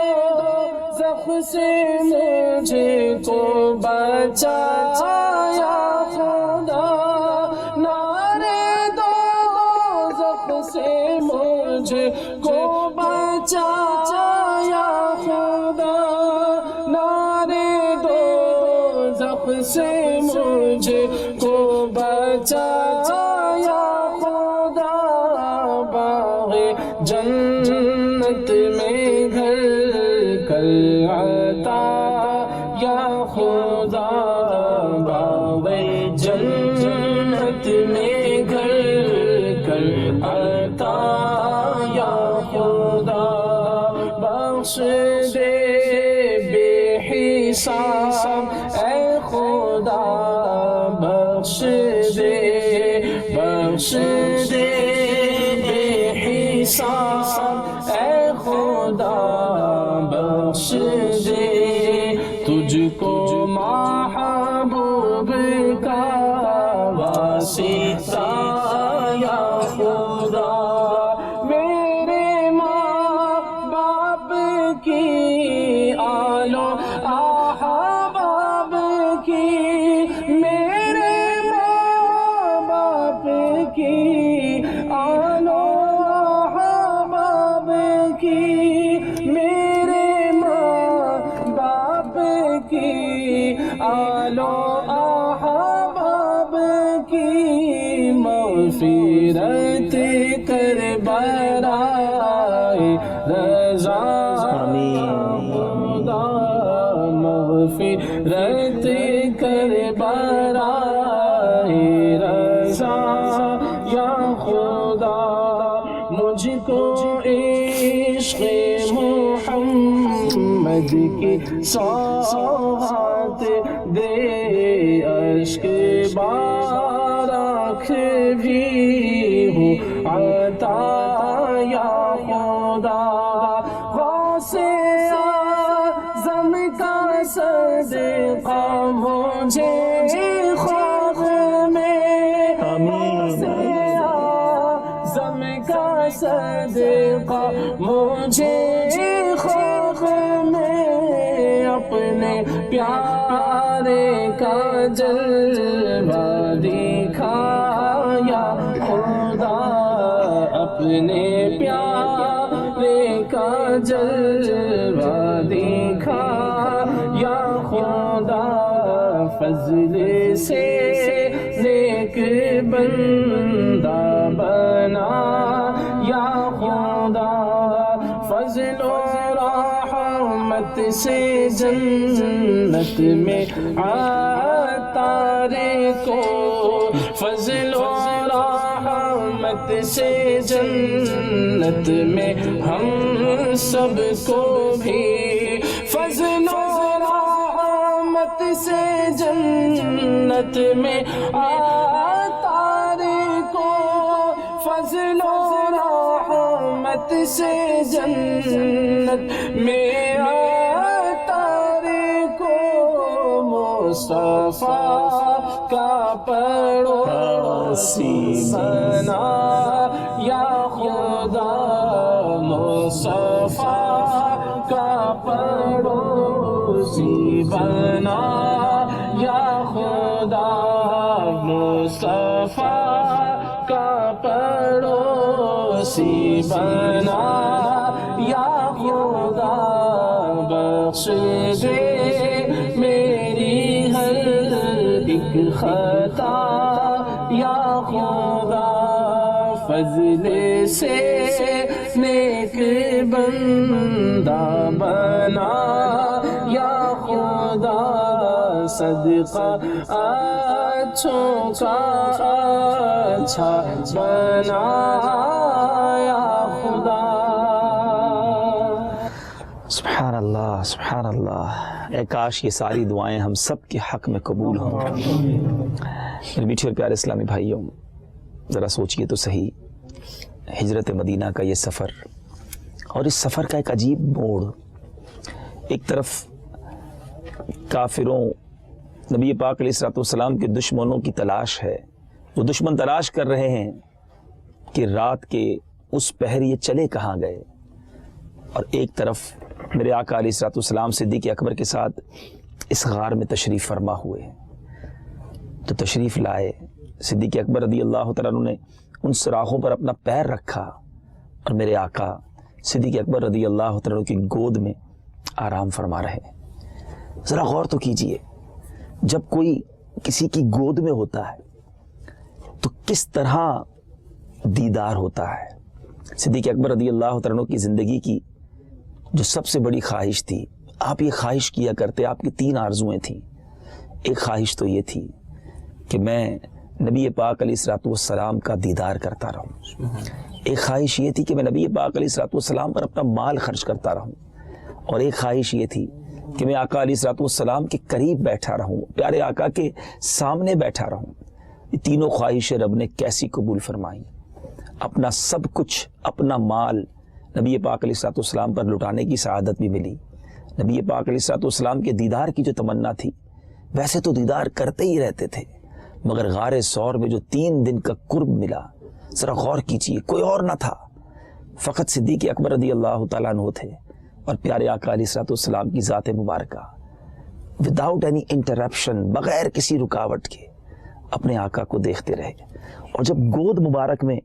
زخ سے مجھے کو بچا یا خدا نعرے دو زخ سے مجھے کو بچا یا خدا نعرے دو زخ سے مجھے کو بچا یا خدا باغ جنت میں گھر کر عطا یا خدا باغ جنت میں گھر کر عطا یا خدا بخش دے بے حساب اے خدا بخش دے بے حساب اے خدا بخش دے تجھ کو محبوب کا واسطہ یا خدا میرے ماں باپ کی آلو احباب کی میرے ماں باپ کی آلو احباب کی میرے ماں باپ کی آلو احباب کی مغفرت کر برائے رضا خدا مغفرت کر برائے رضا یا خدا مجھ کو عشق محمد کی سوغات دے اشک بارک بھی ہوں عطا یا خدا غوث اعظم کا صدقہ مجھے خواب میں غوث اعظم کا صدقہ مجھے خواب میں اپنے پیارے کا جلوہ دکھایا خدا اپنے پیارے کا جلوہ دکھایا خدا فضل سے نیک بندہ بنا یا خدا فضل و رحمت سے جنت میں عطار کو فضل و رحمت سے جنت میں ہم سب کو بھی فضل و رحمت سے جنت میں عطار کو فضل و رحمت سے جنت میں عطار کو مصطفیٰ کا پڑوسی بنا یا خدا مصطفیٰ کا پڑوسی بنا یا خدا مصطفیٰ کا پڑوسی بنا یا خدا بخش دے میری ہر ایک خطا یا خدا فضل سے نیک بندہ بنا یا صدقہ اچھوں کا اچھا بنایا خدا. سبحان اللہ سبحان اللہ. اے کاش یہ ساری دعائیں ہم سب کے حق میں قبول ہوں. میرے میٹھے اور پیارے اسلامی بھائیوں، ذرا سوچئے تو صحیح، ہجرت مدینہ کا یہ سفر اور اس سفر کا ایک عجیب موڑ. ایک طرف کافروں، نبی پاک علیہ الصلوۃ والسلام کے دشمنوں کی تلاش ہے. وہ دشمن تلاش کر رہے ہیں کہ رات کے اس پہر یہ چلے کہاں گئے. اور ایک طرف میرے آقا علیہ الصلوۃ والسلام صدیق اکبر کے ساتھ اس غار میں تشریف فرما ہوئے ہیں. تو تشریف لائے. صدیق اکبر رضی اللہ تعالیٰ عنہ نے ان سراخوں پر اپنا پیر رکھا اور میرے آقا صدیق اکبر رضی اللہ تعالیٰ عنہ کی گود میں آرام فرما رہے ہیں. ذرا غور تو کیجئے، جب کوئی کسی کی گود میں ہوتا ہے تو کس طرح دیدار ہوتا ہے. صدیق اکبر رضی اللہ تعالیٰ عنہ کی زندگی کی جو سب سے بڑی خواہش تھی، آپ یہ خواہش کیا کرتے، آپ کی 3 آرزویں تھیں. ایک خواہش تو یہ تھی کہ میں نبی پاک علیہ الصلوۃ والسلام کا دیدار کرتا رہوں. ایک خواہش یہ تھی کہ میں نبی پاک علیہ الصلوۃ والسلام پر اپنا مال خرچ کرتا رہوں. اور ایک خواہش یہ تھی کہ میں آقا علیہ الصلوۃ والسلام کے قریب بیٹھا رہوں، پیارے آقا کے سامنے بیٹھا رہوں. یہ تینوں خواہشیں رب نے کیسی قبول فرمائیں. اپنا سب کچھ، اپنا مال نبی پاک علیہ الصلوۃ والسلام پر لٹانے کی سعادت بھی ملی. نبی پاک علیہ الصلوۃ والسلام کے دیدار کی جو تمنا تھی، ویسے تو دیدار کرتے ہی رہتے تھے، مگر غار ثور میں جو 3 دن کا قرب ملا، ذرا غور کیجیے، کوئی اور نہ تھا، فقط صدیق اکبر رضی اللہ تعالیٰ عنہ تھے اور پیارے آقا علیہ الصلوۃ والسلام کی ذات مبارکہ. وداؤٹ اینی انٹرپشن، بغیر کسی رکاوٹ کے اپنے آقا کو دیکھتے رہے. اور جب گود مبارک میں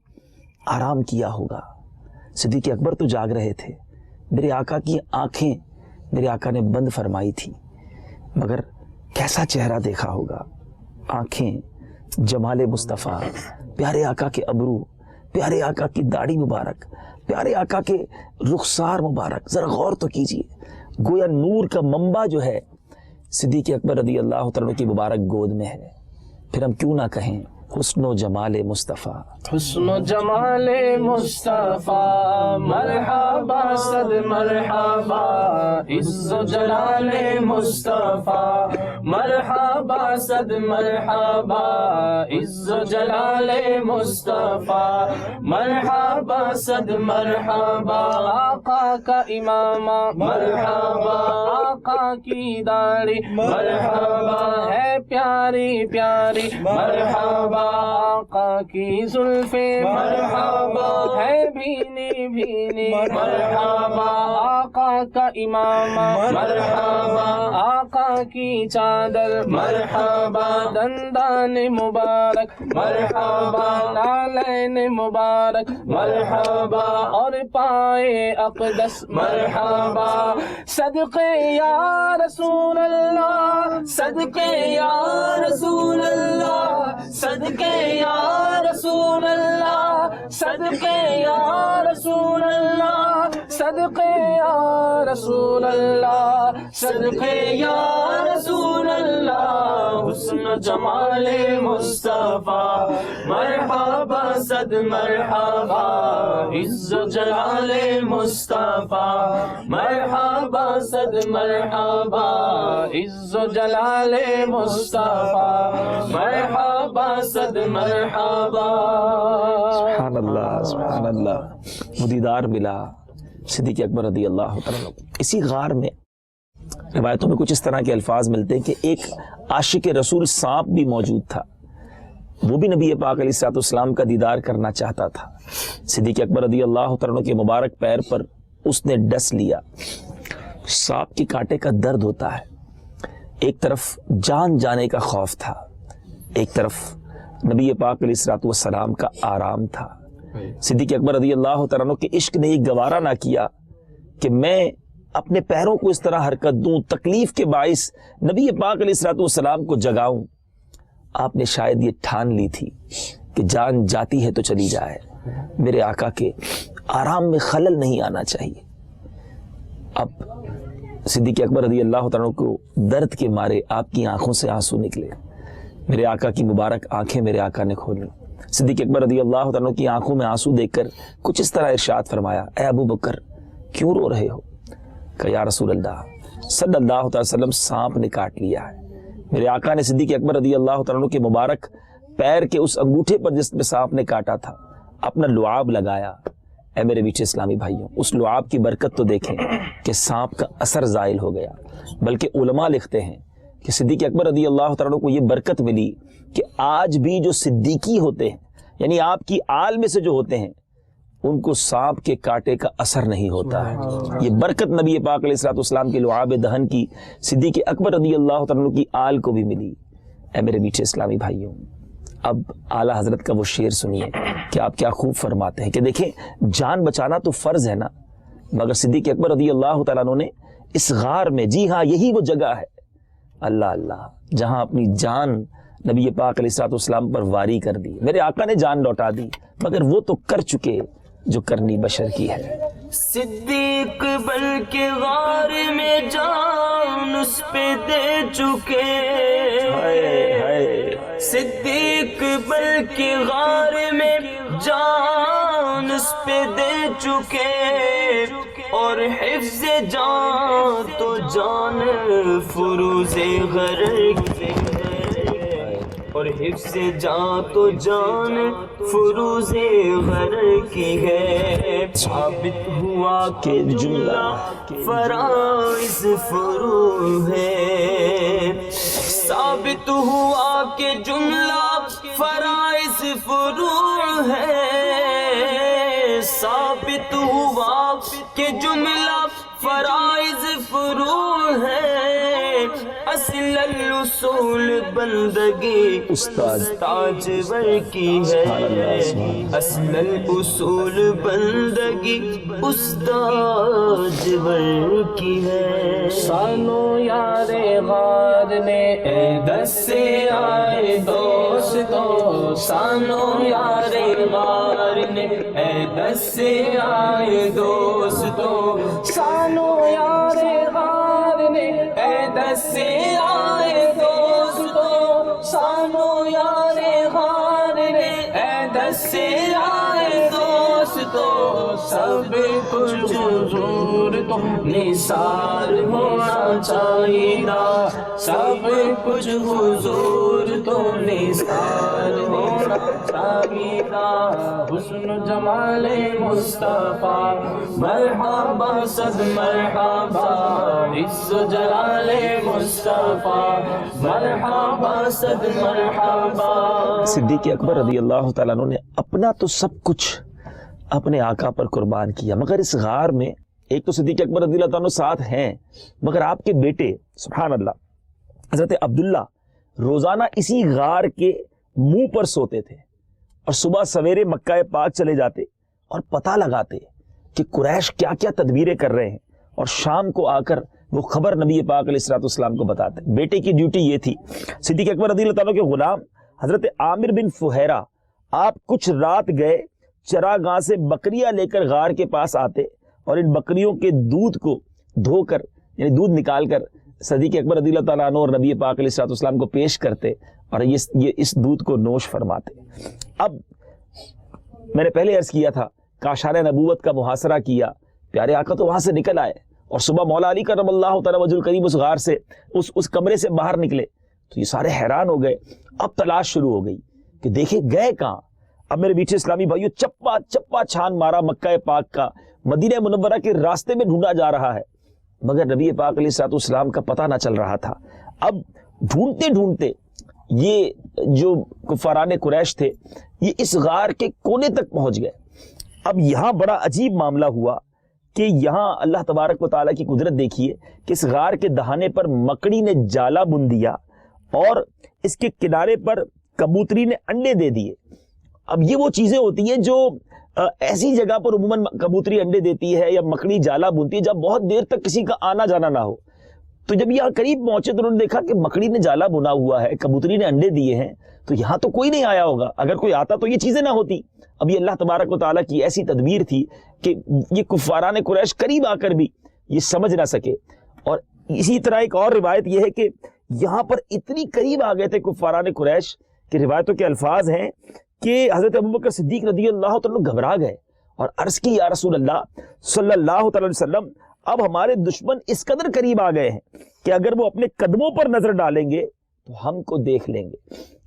آرام کیا ہوگا، صدیق اکبر تو جاگ رہے تھے، میرے آقا کی آنکھیں میرے آقا نے بند فرمائی تھی، مگر کیسا چہرہ دیکھا ہوگا. آنکھیں، جمال مصطفیٰ، پیارے آقا کے ابرو، پیارے آقا کی داڑھی مبارک، پیارے آقا کے رخسار مبارک. ذرا غور تو کیجئے، گویا نور کا منبع جو ہے صدیق اکبر رضی اللہ تعالیٰ کی مبارک گود میں ہے. پھر ہم کیوں نہ کہیں حسن و جمال مصطفیٰ. حسن و جمال مصطفیٰ مرحبا صد مرحبا. عز و جلال مصطفیٰ مرحبا صد مرحبا. عز و جلال مصطفیٰ مرحبا صد مرحبا. آقا کا امامہ مرحبا، آقا کی داڑھی مرحبا، ہے پیاری پیاری مرحبا. آقا کی زلفیں مرحبا، ہے بھینی بھینی مرحبا. آقا کا امامہ مرحبا، آقا کی چادر مرحبا. دندان مبارک مرحبا، نالین مبارک مرحبا، اور پائے اقدس مرحبا. صدقے یا رسول اللہ، صدقے یا رسول اللہ، صدقے یا رسول اللہ، صدقے یا رسول اللہ، صدقے یا رسول اللہ، صدقے یا رسول اللہ. حسن جمال مصطفیٰ مرحبا صد مرحبا. عز و جلال مصطفیٰ مرحبا صد مرحبا. عز و جلال مصطفیٰ مرحبا صد مرحبا. سبحان اللہ سبحان اللہ. وہ دیدار ملا صدیق اکبر رضی اللہ تعالیٰ. اسی غار میں روایتوں میں کچھ اس طرح کے الفاظ ملتے ہیں کہ ایک عاشق رسول سانپ بھی موجود تھا، وہ بھی نبی پاک علیہ الصلوۃ والسلام کا دیدار کرنا چاہتا تھا. صدیق اکبر رضی اللہ تعالیٰ کے مبارک پیر پر اس نے ڈس لیا. سانپ کے کانٹے کا درد ہوتا ہے، ایک طرف جان جانے کا خوف تھا، ایک طرف نبی پاک علیہ الصلوۃ والسلام کا آرام تھا. صدیق اکبر رضی اللہ تعالیٰ کے عشق نے یہ گوارا نہ کیا کہ میں اپنے پیروں کو اس طرح حرکت دوں، تکلیف کے باعث نبی پاک علیہ الصلوۃ والسلام کو جگاؤں. آپ نے شاید یہ ٹھان لی تھی کہ جان جاتی ہے تو چلی جائے، میرے آقا کے آرام میں خلل نہیں آنا چاہیے. اب صدیق اکبر رضی اللہ تعالیٰ کو درد کے مارے آپ کی آنکھوں سے آنسو نکلے. میرے آقا کی مبارک آنکھیں میرے آقا نے کھولی. صدیق اکبر رضی اللہ تعالیٰ کی آنکھوں میں آنسو دیکھ کر کچھ اس طرح ارشاد فرمایا, اے ابو بکر کیوں رو رہے ہو؟ کہ یا رسول اللہ صلی اللہ علیہ وسلم سانپ نے کاٹ لیا ہے. میرے آقا نے صدیق اکبر رضی اللہ تعالیٰ کے مبارک پیر کے اس انگوٹھے پر جس میں سانپ نے کاٹا تھا اپنا لعاب لگایا. اے میرے میٹھے اسلامی بھائیوں, اس لعاب کی برکت تو دیکھیں کہ سانپ کا اثر زائل ہو گیا. بلکہ علماء لکھتے ہیں کہ صدیق اکبر رضی اللہ تعالیٰ کو یہ برکت ملی کہ آج بھی جو صدیقی ہوتے ہیں, یعنی آپ کی آل میں سے جو ہوتے ہیں, ان کو سانپ کے کاٹے کا اثر نہیں ہوتا ہے. یہ برکت نبی پاک علیہ الصلوۃ والسلام کے لعاب دہن کی صدیق اکبر رضی اللہ تعالیٰ کی آل کو بھی ملی. اے میرے میٹھے اسلامی بھائیوں, اب اعلیٰ حضرت کا وہ شعر سنیے کہ آپ کیا خوب فرماتے ہیں کہ دیکھیں جان بچانا تو فرض ہے نا, مگر صدیق اکبر رضی اللہ تعالیٰ عنہ نے اس غار میں, جی ہاں یہی وہ جگہ ہے اللہ اللہ جہاں اپنی جان نبی پاک علیہ الصلوۃ والسلام پر واری کر دی. میرے آقا نے جان لوٹا دی, مگر وہ تو کر چکے جو کرنی بشر کی ہے. صدیق بلکہ غار میں جان اس پہ دے چکے, صدیق بلکہ غار میں جان اس پہ دے چکے, اور حفظ جان تو جان فروز غرر کی, اور حفظ جان تو جان فروز غرر کی ہے. ثابت ہوا کہ جملہ فرائض فرو ہے, ثابت ہوا کہ جملہ فرائض فرو ہے, ثابت ہوا کہ جملہ فرائض فرو ہے. اصل الاصول بندگی استاد تاجور کی ہے, اصل الاصول بندگی استاد تاجور کی ہے. سانو یار غار نے اے دس سے آئے دوستو, سانو یار غار نے اے دس سے آئے دوستو, سانو یار غار نے اے دس سے آئے دوستو, سانو یار غار نے اے دس سے آئے دوستو. سب کچھ حضور تو نثار ہونا چاہیے, سب کچھ حضور تو نثار ہونا چاہیے. حسن جمال مصطفیٰ مرحبا صد مرحبا, عز جلال مصطفیٰ مرحبا صد مرحبا. صدیق اکبر رضی اللہ تعالیٰ عنہ نے اپنا تو سب کچھ اپنے آقا پر قربان کیا, مگر اس غار میں ایک تو صدیق اکبر رضی اللہ تعالیٰ عنہ ساتھ ہیں, مگر آپ کے بیٹے سبحان اللہ حضرت عبداللہ روزانہ اسی غار کے منہ پر سوتے تھے, اور صبح سویرے مکہ پاک چلے جاتے اور پتہ لگاتے کہ قریش کیا کیا تدبیریں کر رہے ہیں, اور شام کو آ کر وہ خبر نبی پاک علیہ الصلوۃ والسلام کو بتاتے. بیٹے کی ڈیوٹی یہ تھی. صدیق اکبر رضی اللہ تعالیٰ کے غلام حضرت عامر بن فہیرہ آپ کچھ رات گئے چراگاہ سے بکریاں لے کر غار کے پاس آتے, اور ان بکریوں کے دودھ کو دھو کر یعنی دودھ نکال کر صدیق اکبر رضی اللہ تعالیٰ عنہ اور نبی پاک علیہ الصلوۃ والسلام کو پیش کرتے, اور یہ اس دودھ کو نوش فرماتے. اب میں نے پہلے عرض کیا تھا کاشان نبوت کا محاصرہ کیا, پیارے آقا تو وہاں سے نکل آئے, اور صبح مولا علی کرم اللہ تعالیٰ وجہ الکریم اس غار سے اس کمرے سے باہر نکلے, تو یہ سارے حیران ہو گئے. اب تلاش شروع ہو گئی کہ دیکھیں گئے کہاں. اب میرے میٹھے اسلامی بھائیو چپا چھان مارا مکہ پاک کا, مدینہ منورہ کے راستے میں ڈھونڈا جا رہا ہے, مگر نبی پاک علیہ الصلوۃ والسلام کا پتہ نہ چل رہا تھا. اب ڈھونڈتے ڈھونڈتے یہ جو کفاران قریش تھے یہ اس غار کے کونے تک پہنچ گئے. اب یہاں بڑا عجیب معاملہ ہوا کہ یہاں اللہ تبارک و تعالیٰ کی قدرت دیکھیے کہ اس غار کے دہانے پر مکڑی نے جالا بن دیا, اور اس کے کنارے پر کبوتری نے انڈے دے دیے. اب یہ وہ چیزیں ہوتی ہیں جو ایسی جگہ پر عموماً کبوتری انڈے دیتی ہے یا مکڑی جالا بنتی ہے جب بہت دیر تک کسی کا آنا جانا نہ ہو. تو جب یہاں قریب پہنچے تو انہوں نے دیکھا کہ مکڑی نے جالا بنا ہوا ہے, کبوتری نے انڈے دیے ہیں, تو یہاں تو کوئی نہیں آیا ہوگا, اگر کوئی آتا تو یہ چیزیں نہ ہوتی. اب یہ اللہ تبارک و تعالیٰ کی ایسی تدبیر تھی کہ یہ کفاران قریش قریب آ کر بھی یہ سمجھ نہ سکے, اور اسی طرح ایک اور روایت یہ ہے کہ یہاں پر اتنی قریب آ گئے تھے کفاران قریش کہ روایتوں کے الفاظ ہیں کہ حضرت ابوبکر صدیق رضی اللہ تعالیٰ گھبرا گئے اور عرض کی یا رسول اللہ صلی اللہ تعالی وسلم اب ہمارے دشمن اس قدر قریب آ گئے ہیں کہ اگر وہ اپنے قدموں پر نظر ڈالیں گے تو ہم کو دیکھ لیں گے.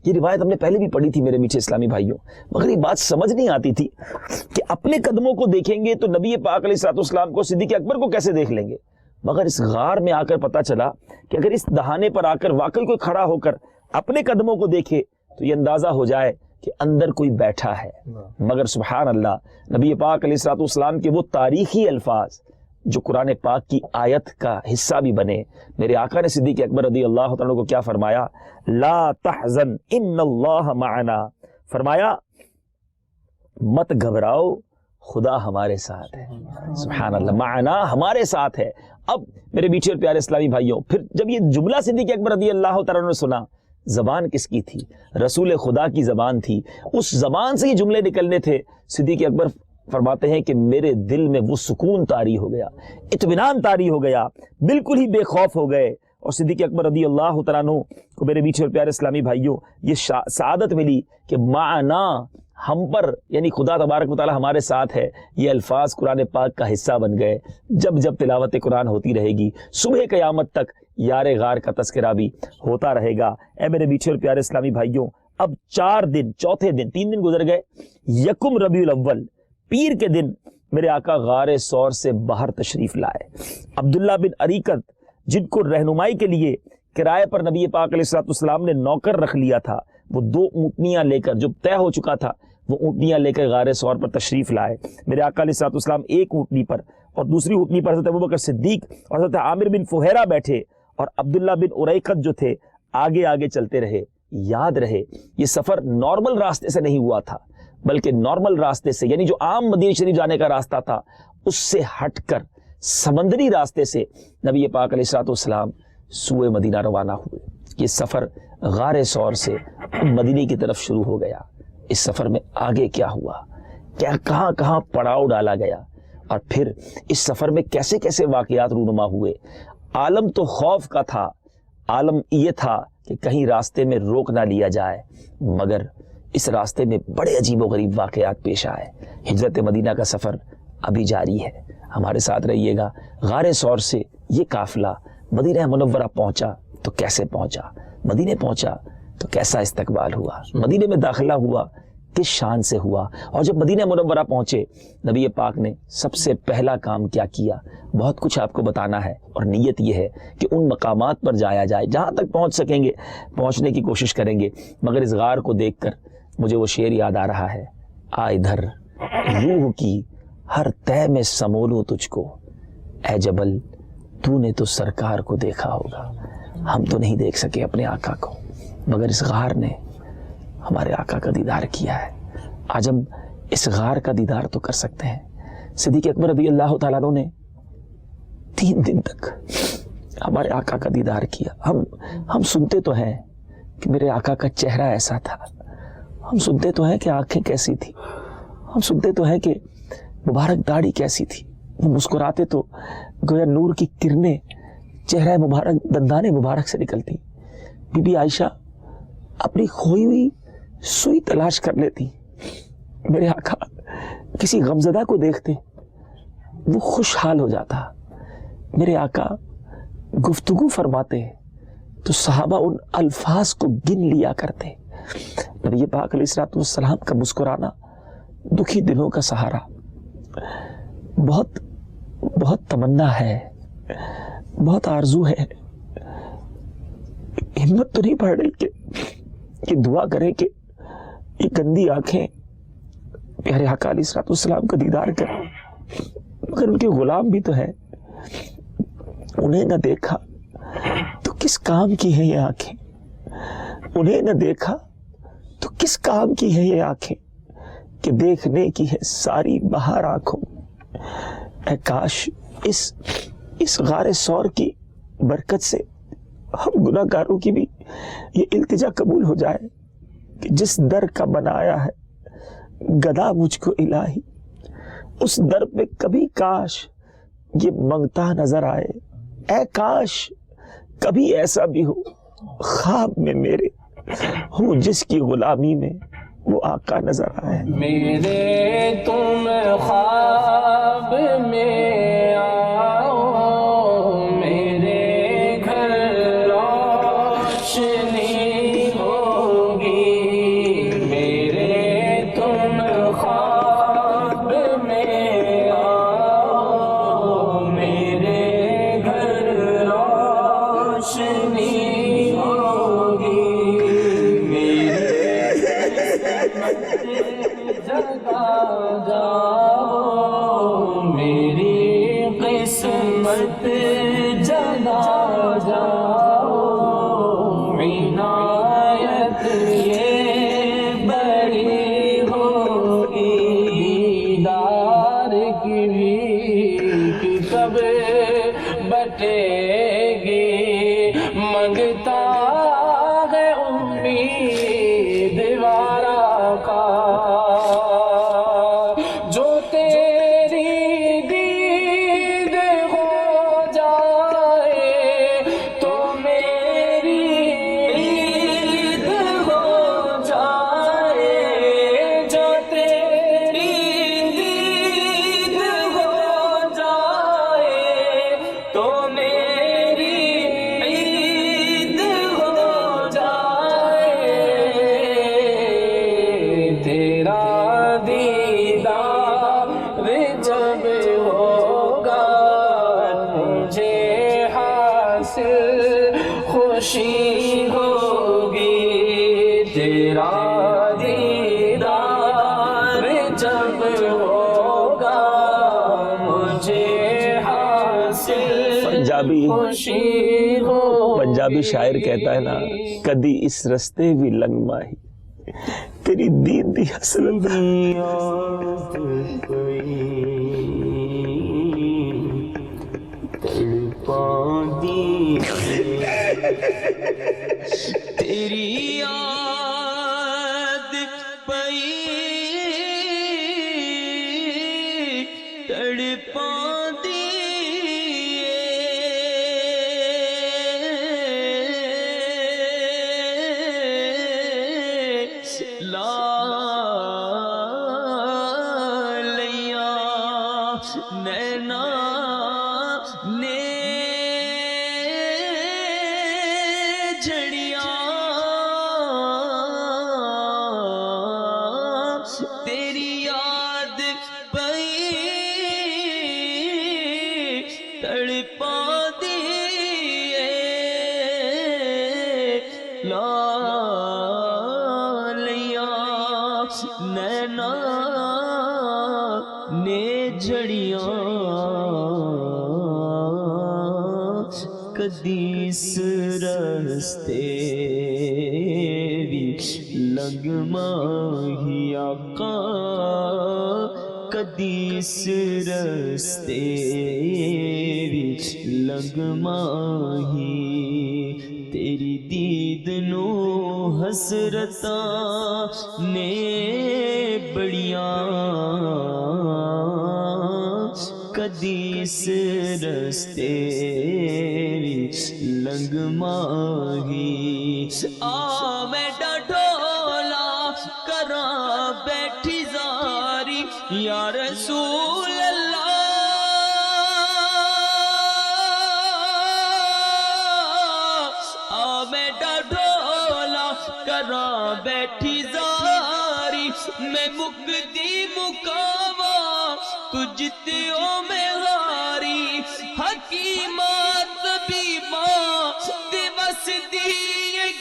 یہ روایت ہم نے پہلے بھی پڑھی تھی میرے میٹھے اسلامی بھائیوں، مگر یہ بات سمجھ نہیں آتی تھی کہ اپنے قدموں کو دیکھیں گے تو نبی پاک علیہ الصلوۃ والسلام کو، صدیق اکبر کو کیسے دیکھ لیں گے. مگر اس غار میں آ کر پتا چلا کہ اگر اس دہانے پر آ کر واقعی کوئی کھڑا ہو کر اپنے قدموں کو دیکھے تو یہ اندازہ ہو جائے کہ اندر کوئی بیٹھا ہے. مگر سبحان اللہ، نبی پاک علیہ الصلوۃ والسلام کے وہ تاریخی الفاظ جو قرآن پاک کی آیت کا حصہ بھی بنے، میرے آقا نے صدیق اکبر رضی اللہ تعالیٰ کو کیا فرمایا؟ لا تحزن ان اللہ معنا، فرمایا مت گھبراؤ، خدا ہمارے ساتھ ہے. سبحان اللہ، معنا ہمارے ساتھ ہے. اب میرے میٹھے اور پیارے اسلامی بھائیوں، پھر جب یہ جملہ صدیق اکبر رضی اللہ تعالیٰ نے سنا، زبان کس کی تھی؟ رسول خدا کی زبان تھی. اس زبان سے یہ جملے نکلنے تھے. صدیق اکبر فرماتے ہیں کہ میرے دل میں وہ سکون طاری ہو گیا، اطمینان طاری ہو گیا، بالکل ہی بے خوف ہو گئے. اور صدیق اکبر رضی اللہ تعالیٰ عنہ کو میرے میٹھے اور پیارے اسلامی بھائیوں یہ سعادت ملی کہ معنا ہم پر، یعنی خدا تبارک و تعالیٰ ہمارے ساتھ ہے. یہ الفاظ قرآن پاک کا حصہ بن گئے. جب جب تلاوت قرآن ہوتی رہے گی، صبح قیامت تک یار غار کا تذکرہ بھی ہوتا رہے گا. اے میرے میٹھے اور پیارے اسلامی بھائیوں، اب 4 دن، چوتھے دن، 3 دن گزر گئے. یکم ربیع الاول، پیر کے دن میرے آقا غار سور سے باہر تشریف لائے. عبداللہ بن اریکت، جن کو رہنمائی کے لیے کرائے پر نبی پاک علیہ الصلوۃ والسلام نے نوکر رکھ لیا تھا، وہ 2 اونٹنیاں لے کر، جو طے ہو چکا تھا، وہ اونٹنیاں لے کر غار سور پر تشریف لائے. میرے آقا علیہ الصلوۃ والسلام ایک اونٹنی پر اور دوسری اونٹنی پر حضرت ابوبکر صدیق اور حضرت عامر بن فہیرہ بیٹھے، اور عبداللہ بن اریکت جو تھے آگے آگے چلتے رہے. یاد رہے یہ سفر نارمل راستے سے نہیں ہوا تھا، بلکہ نارمل راستے سے، یعنی جو عام مدینہ شریف جانے کا راستہ تھا، اس سے ہٹ کر سمندری راستے سے نبی پاک علیہ الصلوۃ والسلام سوئے مدینہ روانہ ہوئے. یہ سفر غار سور سے مدینے کی طرف شروع ہو گیا. اس سفر میں آگے کیا ہوا، کیا کہاں کہاں پڑاؤ ڈالا گیا، اور پھر اس سفر میں کیسے کیسے واقعات رونما ہوئے. عالم تو خوف کا تھا، عالم یہ تھا کہ کہیں راستے میں روک نہ لیا جائے، مگر اس راستے میں بڑے عجیب و غریب واقعات پیش آئے. ہجرت مدینہ کا سفر ابھی جاری ہے، ہمارے ساتھ رہیے گا. غار سور سے یہ قافلہ مدینہ منورہ پہنچا تو کیسے پہنچا، مدینے پہنچا تو کیسا استقبال ہوا، مدینے میں داخلہ ہوا کس شان سے ہوا. اور جب مدینہ منورہ پہنچے، نبی پاک نے سب سے پہلا کام کیا کیا، بہت کچھ آپ کو بتانا ہے، اور نیت یہ ہے کہ ان مقامات پر جایا جائے جہاں تک پہنچ سکیں گے، پہنچنے کی کوشش کریں گے. مگر اس غار کو دیکھ کر مجھے وہ شعر یاد آ رہا ہے، آ ادھر روح کی ہر تہ میں سمولوں تجھ کو، اے جبل تو نے تو سرکار کو دیکھا ہوگا. ہم تو نہیں دیکھ سکے اپنے آقا کو، مگر اس غار نے ہمارے آقا کا دیدار کیا ہے. آج ہم اس غار کا دیدار تو کر سکتے ہیں. صدیق اکبر رضی اللہ تعالیٰ عنہ نے 3 دن تک ہمارے آقا کا دیدار کیا. ہم سنتے تو ہیں کہ میرے آقا کا چہرہ ایسا تھا، ہم سنتے تو ہیں کہ آنکھیں کیسی تھی، ہم سنتے تو ہیں کہ مبارک داڑھی کیسی تھی، وہ مسکراتے تو گویا نور کی کرنیں چہرہ مبارک، دندان مبارک سے نکلتی. بی بی عائشہ اپنی کھوئی ہوئی سوئی تلاش کر لیتی. میرے آقا کسی غمزدہ کو دیکھتے وہ خوشحال ہو جاتا. میرے آقا گفتگو فرماتے تو صحابہ ان الفاظ کو گن لیا کرتے. نبی پاک علیہ الصلوۃ والسلام کا مسکرانا دکھی دلوں کا سہارا. بہت بہت تمنا ہے، بہت آرزو ہے، ہمت تو نہیں پڑ رہی کہ دعا کریں کہ یہ گندی آنکھیں پیارے آقا علیہ الصلوۃ والسلام کا دیدار کریں. مگر ان کے غلام بھی تو ہے، انہیں نہ دیکھا تو کس کام کی ہے یہ آنکھیں، انہیں نہ دیکھا تو کس کام کی ہے یہ آنکھیں کہ دیکھنے کی ہے ساری بہار آنکھوں. اے کاش اس غار سور کی برکت سے ہم گناہ گاروں کی بھی یہ التجا قبول ہو جائے کہ جس در کا بنایا ہے گدا مجھ کو الہی، اس در پہ کبھی کاش یہ منگتا نظر آئے. اے کاش کبھی ایسا بھی ہو خواب میں میرے ہوں جس کی غلامی میں وہ آقا نظر آئے. میرے تم خواب میں آؤ، میرے گھر روشنی ہوگی. میرے تم خواب میں آؤ، میرے گھر روشنی ہوگی. جگا جاؤ، میری قسمت جگا جاؤ. عنایت یہ بڑی ہوگی، دیدار کی بھی کب بٹے گی. منگتا ہے امیدوارا کا جو تیری دید ہو جائے تو میری عید ہو جائے. جو تیری دید ہو جائے تو میری عید ہو جائے. تیرا دیدار جب ہوگا مجھے حاصل خوشی ہوگی. تیرا دیدار جب ہوگا مجھے حاصل پنجابی خوشی ہوگی. پنجابی شاعر کہتا ہے نا، کدی اس رستے بھی لنگ ماہی تیری دید دی حسرت. تیری یاد پئی تڑپاندی نینا نے جڑیاں تیری یاد پئی تڑپاندی لا لیاں نینا نے جڑیاں کدی اس رستے بھی لگ ماہی آقا. کدی اس رستے بھی لگ ماہی. تیری دید نو حسرتاں نے بڑیاں کدی اس رستے لنگ ماہی. آ میں ڈھولا کراں بیٹھی زاری یا رسول اللہ. آ میں ڈھولا کراں بیٹھی زاری میں مکدی مکاواں تجھ تیوں میں ہاری. حکیمات بھی ماں دے بس دی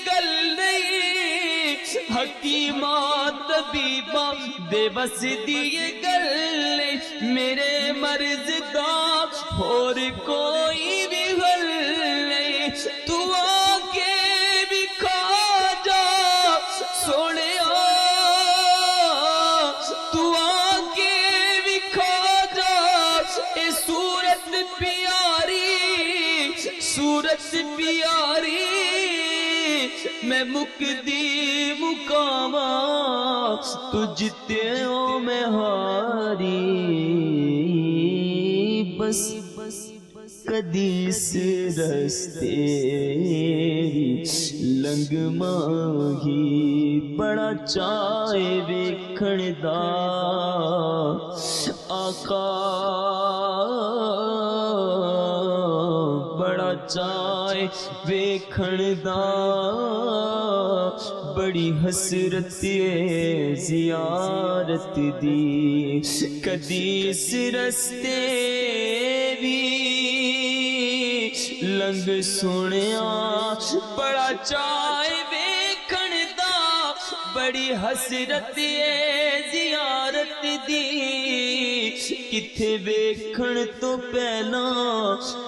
گل نہیں. حکیمات بھی ماں دے بس دی گل نہیں. میرے مرض دا اور کوئی بھی حل نہیں. تو آ کے بھی کھا جا سونیا، تو آ کے بھی کھا جا. اے صورت پیاری، صورت پیاری میں مکدی مکاواں تجھ تیوں میں ہاری. بس کدیس رستے لنگ ماہی بڑا چائے ویکھن دا آقا بڑا چائے ویکھن دا بڑی حسرت زیارت دی کدیس رستے بھی لنگ سنیا بڑا چائے ویکھن دا بڑی حسرت زیارت دی کتھے ویکھن تو پہلا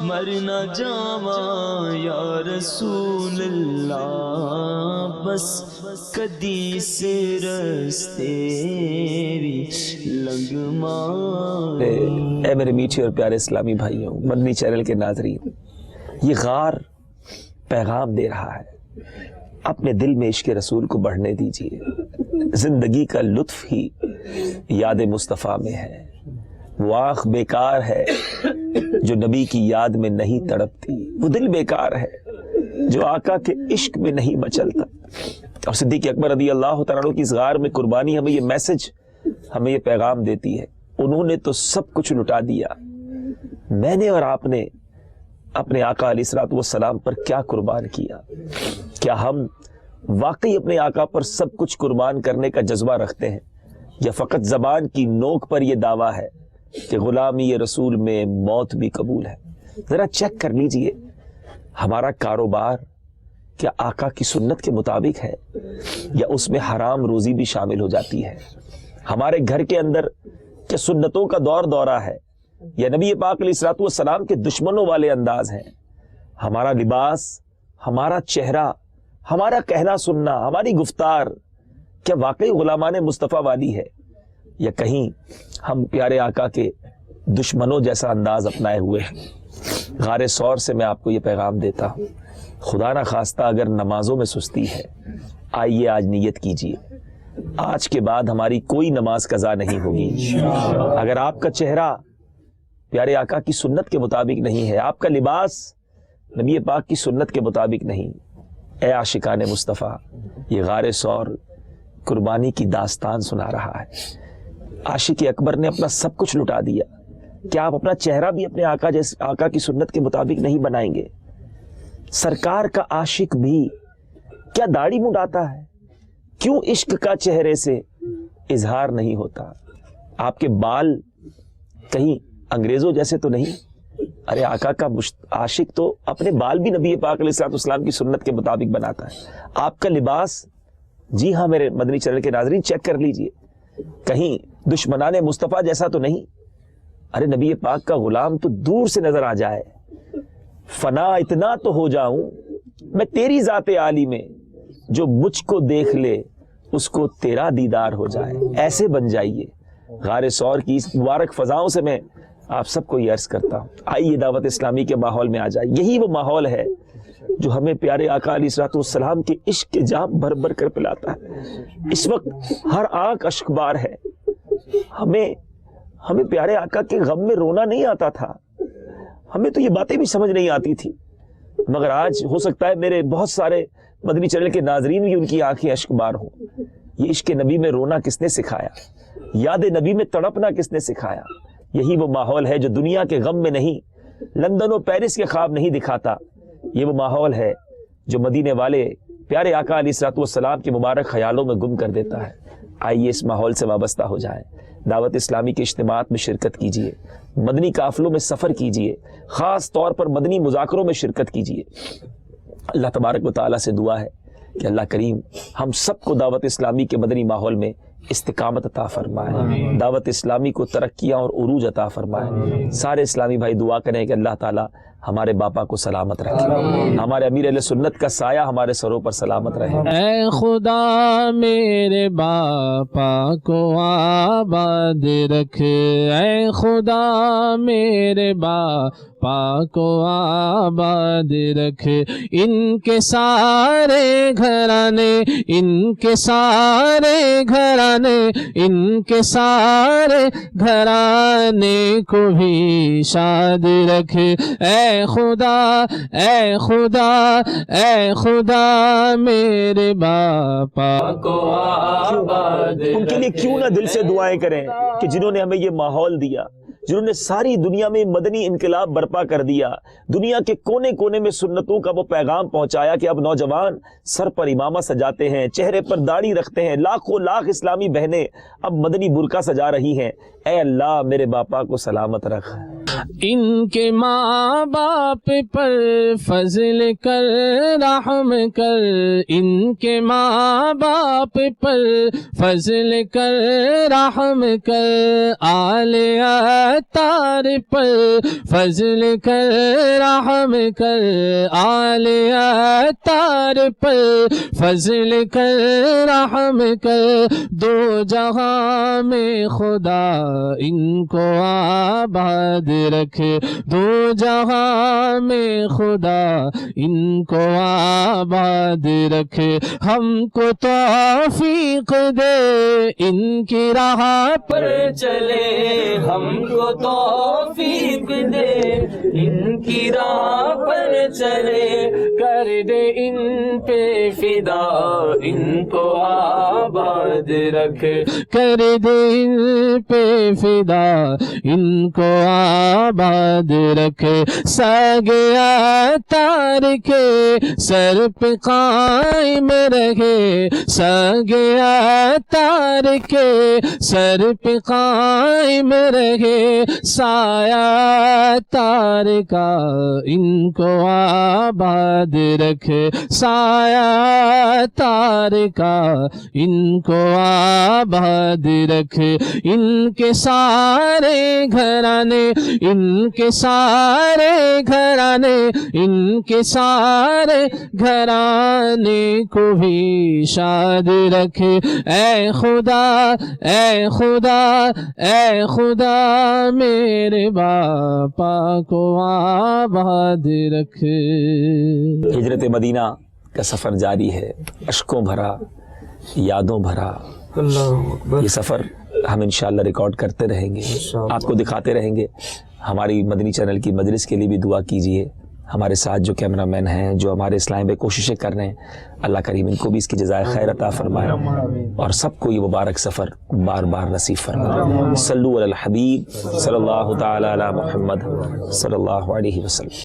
مرنا جاواں یا رسول اللہ بس کدیس رستے بھی لنگ ماں. اے میرے میٹھے اور پیارے اسلامی بھائیوں، مدنی چینل کے ناظرین، یہ غار پیغام دے رہا ہے، اپنے دل میں عشق رسول کو بڑھنے دیجئے. زندگی کا لطف ہی یاد مصطفیٰ میں ہے. وہ آنکھ بیکار ہے جو نبی کی یاد میں نہیں تڑپتی، وہ دل بیکار ہے جو آقا کے عشق میں نہیں مچلتا. اور صدیق اکبر رضی اللہ تعالیٰ عنہ کی اس غار میں قربانی ہمیں یہ میسج، ہمیں یہ پیغام دیتی ہے. انہوں نے تو سب کچھ لٹا دیا، میں نے اور آپ نے اپنے آقا علیہ الصلوۃ والسلام پر کیا قربان کیا؟ کیا ہم واقعی اپنے آقا پر سب کچھ قربان کرنے کا جذبہ رکھتے ہیں، یا فقط زبان کی نوک پر یہ دعویٰ ہے کہ غلامی رسول میں موت بھی قبول ہے؟ ذرا چیک کر لیجئے، ہمارا کاروبار کیا آقا کی سنت کے مطابق ہے، یا اس میں حرام روزی بھی شامل ہو جاتی ہے؟ ہمارے گھر کے اندر کیا سنتوں کا دور دورہ ہے، یا نبی پاک علیہ الصلوۃ والسلام کے دشمنوں والے انداز ہیں؟ ہمارا لباس، ہمارا چہرہ، ہمارا کہنا سننا، ہماری گفتار کیا واقعی غلامان مصطفیٰ والی ہے، یا کہیں ہم پیارے آقا کے دشمنوں جیسا انداز اپنائے ہوئے ہیں؟ غار ثور سے میں آپ کو یہ پیغام دیتا ہوں، خدا نہ خواستہ اگر نمازوں میں سستی ہے، آئیے آج نیت کیجئے، آج کے بعد ہماری کوئی نماز قضا نہیں ہوگی. اگر آپ کا چہرہ پیارے آقا کی سنت کے مطابق نہیں ہے، آپ کا لباس نبی پاک کی سنت کے مطابق نہیں، اے عاشقان مصطفیٰ، یہ غار ثور قربانی کی داستان سنا رہا ہے. عاشق اکبر نے اپنا سب کچھ لٹا دیا، کیا آپ اپنا چہرہ بھی اپنے آقا کی سنت کے مطابق نہیں بنائیں گے؟ سرکار کا عاشق بھی کیا داڑھی مڈاتا ہے؟ کیوں عشق کا چہرے سے اظہار نہیں ہوتا؟ آپ کے بال کہیں انگریزوں جیسے تو نہیں؟ ارے آقا کا عاشق تو اپنے بال بھی نبی پاک علیہ الصلوۃ والسلام کی سنت کے مطابق بناتا ہے. آپ کا لباس، جی ہاں میرے مدنی چینل کے ناظرین چیک کر لیجئے، کہیں دشمنان مصطفیٰ جیسا تو نہیں؟ ارے نبی پاک کا غلام تو دور سے نظر آ جائے، فنا اتنا تو ہو جاؤں میں تیری ذات عالی میں، جو مجھ کو دیکھ لے اس کو تیرا دیدار ہو جائے. ایسے بن جائیے. غار ثور کی اس مبارک فضاؤں سے میں آپ سب کو یہ عرض کرتا ہوں، آئیے دعوت اسلامی کے ماحول میں آ جائے. یہی وہ ماحول ہے جو ہمیں پیارے آقا علیہ الصلوۃ والسلام کے عشق کے جام بھر بھر کر پلاتا ہے. اس وقت ہر آنکھ اشکبار ہے. ہمیں پیارے آقا کے غم میں رونا نہیں آتا تھا، ہمیں تو یہ باتیں بھی سمجھ نہیں آتی تھی، مگر آج ہو سکتا ہے میرے بہت سارے مدنی چینل کے ناظرین بھی ان کی آنکھیں اشکبار ہوں. یہ عشق نبی میں رونا کس نے سکھایا؟ یاد نبی میں تڑپنا کس نے سکھایا؟ یہی وہ ماحول ہے جو دنیا کے غم میں نہیں، لندن و پیرس کے خواب نہیں دکھاتا. یہ وہ ماحول ہے جو مدینے والے پیارے آقا علیہ الصلوۃ والسلام کے مبارک خیالوں میں گم کر دیتا ہے. آئیے اس ماحول سے وابستہ ہو جائیں، دعوت اسلامی کے اجتماعات میں شرکت کیجیے، مدنی قافلوں میں سفر کیجیے، خاص طور پر مدنی مذاکروں میں شرکت کیجیے. اللہ تبارک و تعالیٰ سے دعا ہے کہ اللہ کریم ہم سب کو دعوت اسلامی کے مدنی ماحول میں استقامت عطا فرمائے، دعوت اسلامی کو ترقیاں اور عروج عطا فرمائے. سارے اسلامی بھائی دعا کریں کہ اللہ تعالیٰ ہمارے باپا کو سلامت رکھے، ہمارے امیر اہل سنت کا سایہ ہمارے سروں پر سلامت رہے. اے خدا میرے باپا کو آباد رکھ، اے خدا میرے باپا کو آباد رکھ. ان کے سارے گھرانے، ان کے سارے گھرانے، ان کے سارے گھرانے کو بھی شاد رکھ. اے اے خدا اے خدا اے خدا میرے باپا کو آباد ان کے لیے کیوں نہ دل سے دعائیں کریں کہ جنہوں نے ہمیں یہ ماحول دیا، جنہوں نے ساری دنیا میں مدنی انقلاب برپا کر دیا، دنیا کے کونے کونے میں سنتوں کا وہ پیغام پہنچایا کہ اب نوجوان سر پر امامہ سجاتے ہیں، چہرے پر داڑھی رکھتے ہیں، لاکھوں لاکھ اسلامی بہنیں اب مدنی برقع سجا رہی ہیں۔ اے اللہ میرے باپا کو سلامت رکھ۔ ان کے ماں باپ پر فضل کر رحم کر، ان کے ماں باپ پر فضل کر رحم کر، آل اطہار پر فضل کر رحم کر، آل اطہار پر فضل کر رحم کر، دو جہاں میں خدا ان کو آباد رکھے، دو جہاں میں خدا ان کو آباد رکھے، ہم کو توفیق دے ان کی راہ پر چلے، ہم کو توفیق دے ان کی راہ پر چلے، کر دے ان پہ فدا ان کو آباد رکھے، کر دے ان پہ فدا ان کو آباد رکھے، ساگیا تار کے سر پہ قائم رہے، ساگیا تار کے سر پہ قائم رہے، سایہ تار کا ان کو آباد رکھے، سایہ تار کا ان کو آباد رکھے، ان کے سارے گھرانے، ان کے سارے گھرانے، ان کے سارے گھرانے کو بھی شاد رکھے، اے خدا اے خدا اے خدا میرے باپا کو آباد رکھے۔ ہجرت مدینہ کا سفر جاری ہے، اشکوں بھرا، یادوں بھرا۔ اللہ اکبر۔ یہ سفر ہم انشاءاللہ ریکارڈ کرتے رہیں گے، آپ کو دکھاتے رہیں گے۔ ہماری مدنی چینل کی مجلس کے لیے بھی دعا کیجئے، ہمارے ساتھ جو کیمرہ مین ہیں، جو ہمارے اسلام میں کوششیں کر رہے ہیں، اللہ کریم ان کو بھی اس کی جزائے خیر عطا فرمائے اور سب کو یہ مبارک سفر بار بار نصیب فرمائے۔ صلو علی الحبیب صلی اللہ تعالی علی محمد صلی اللہ علیہ وسلم۔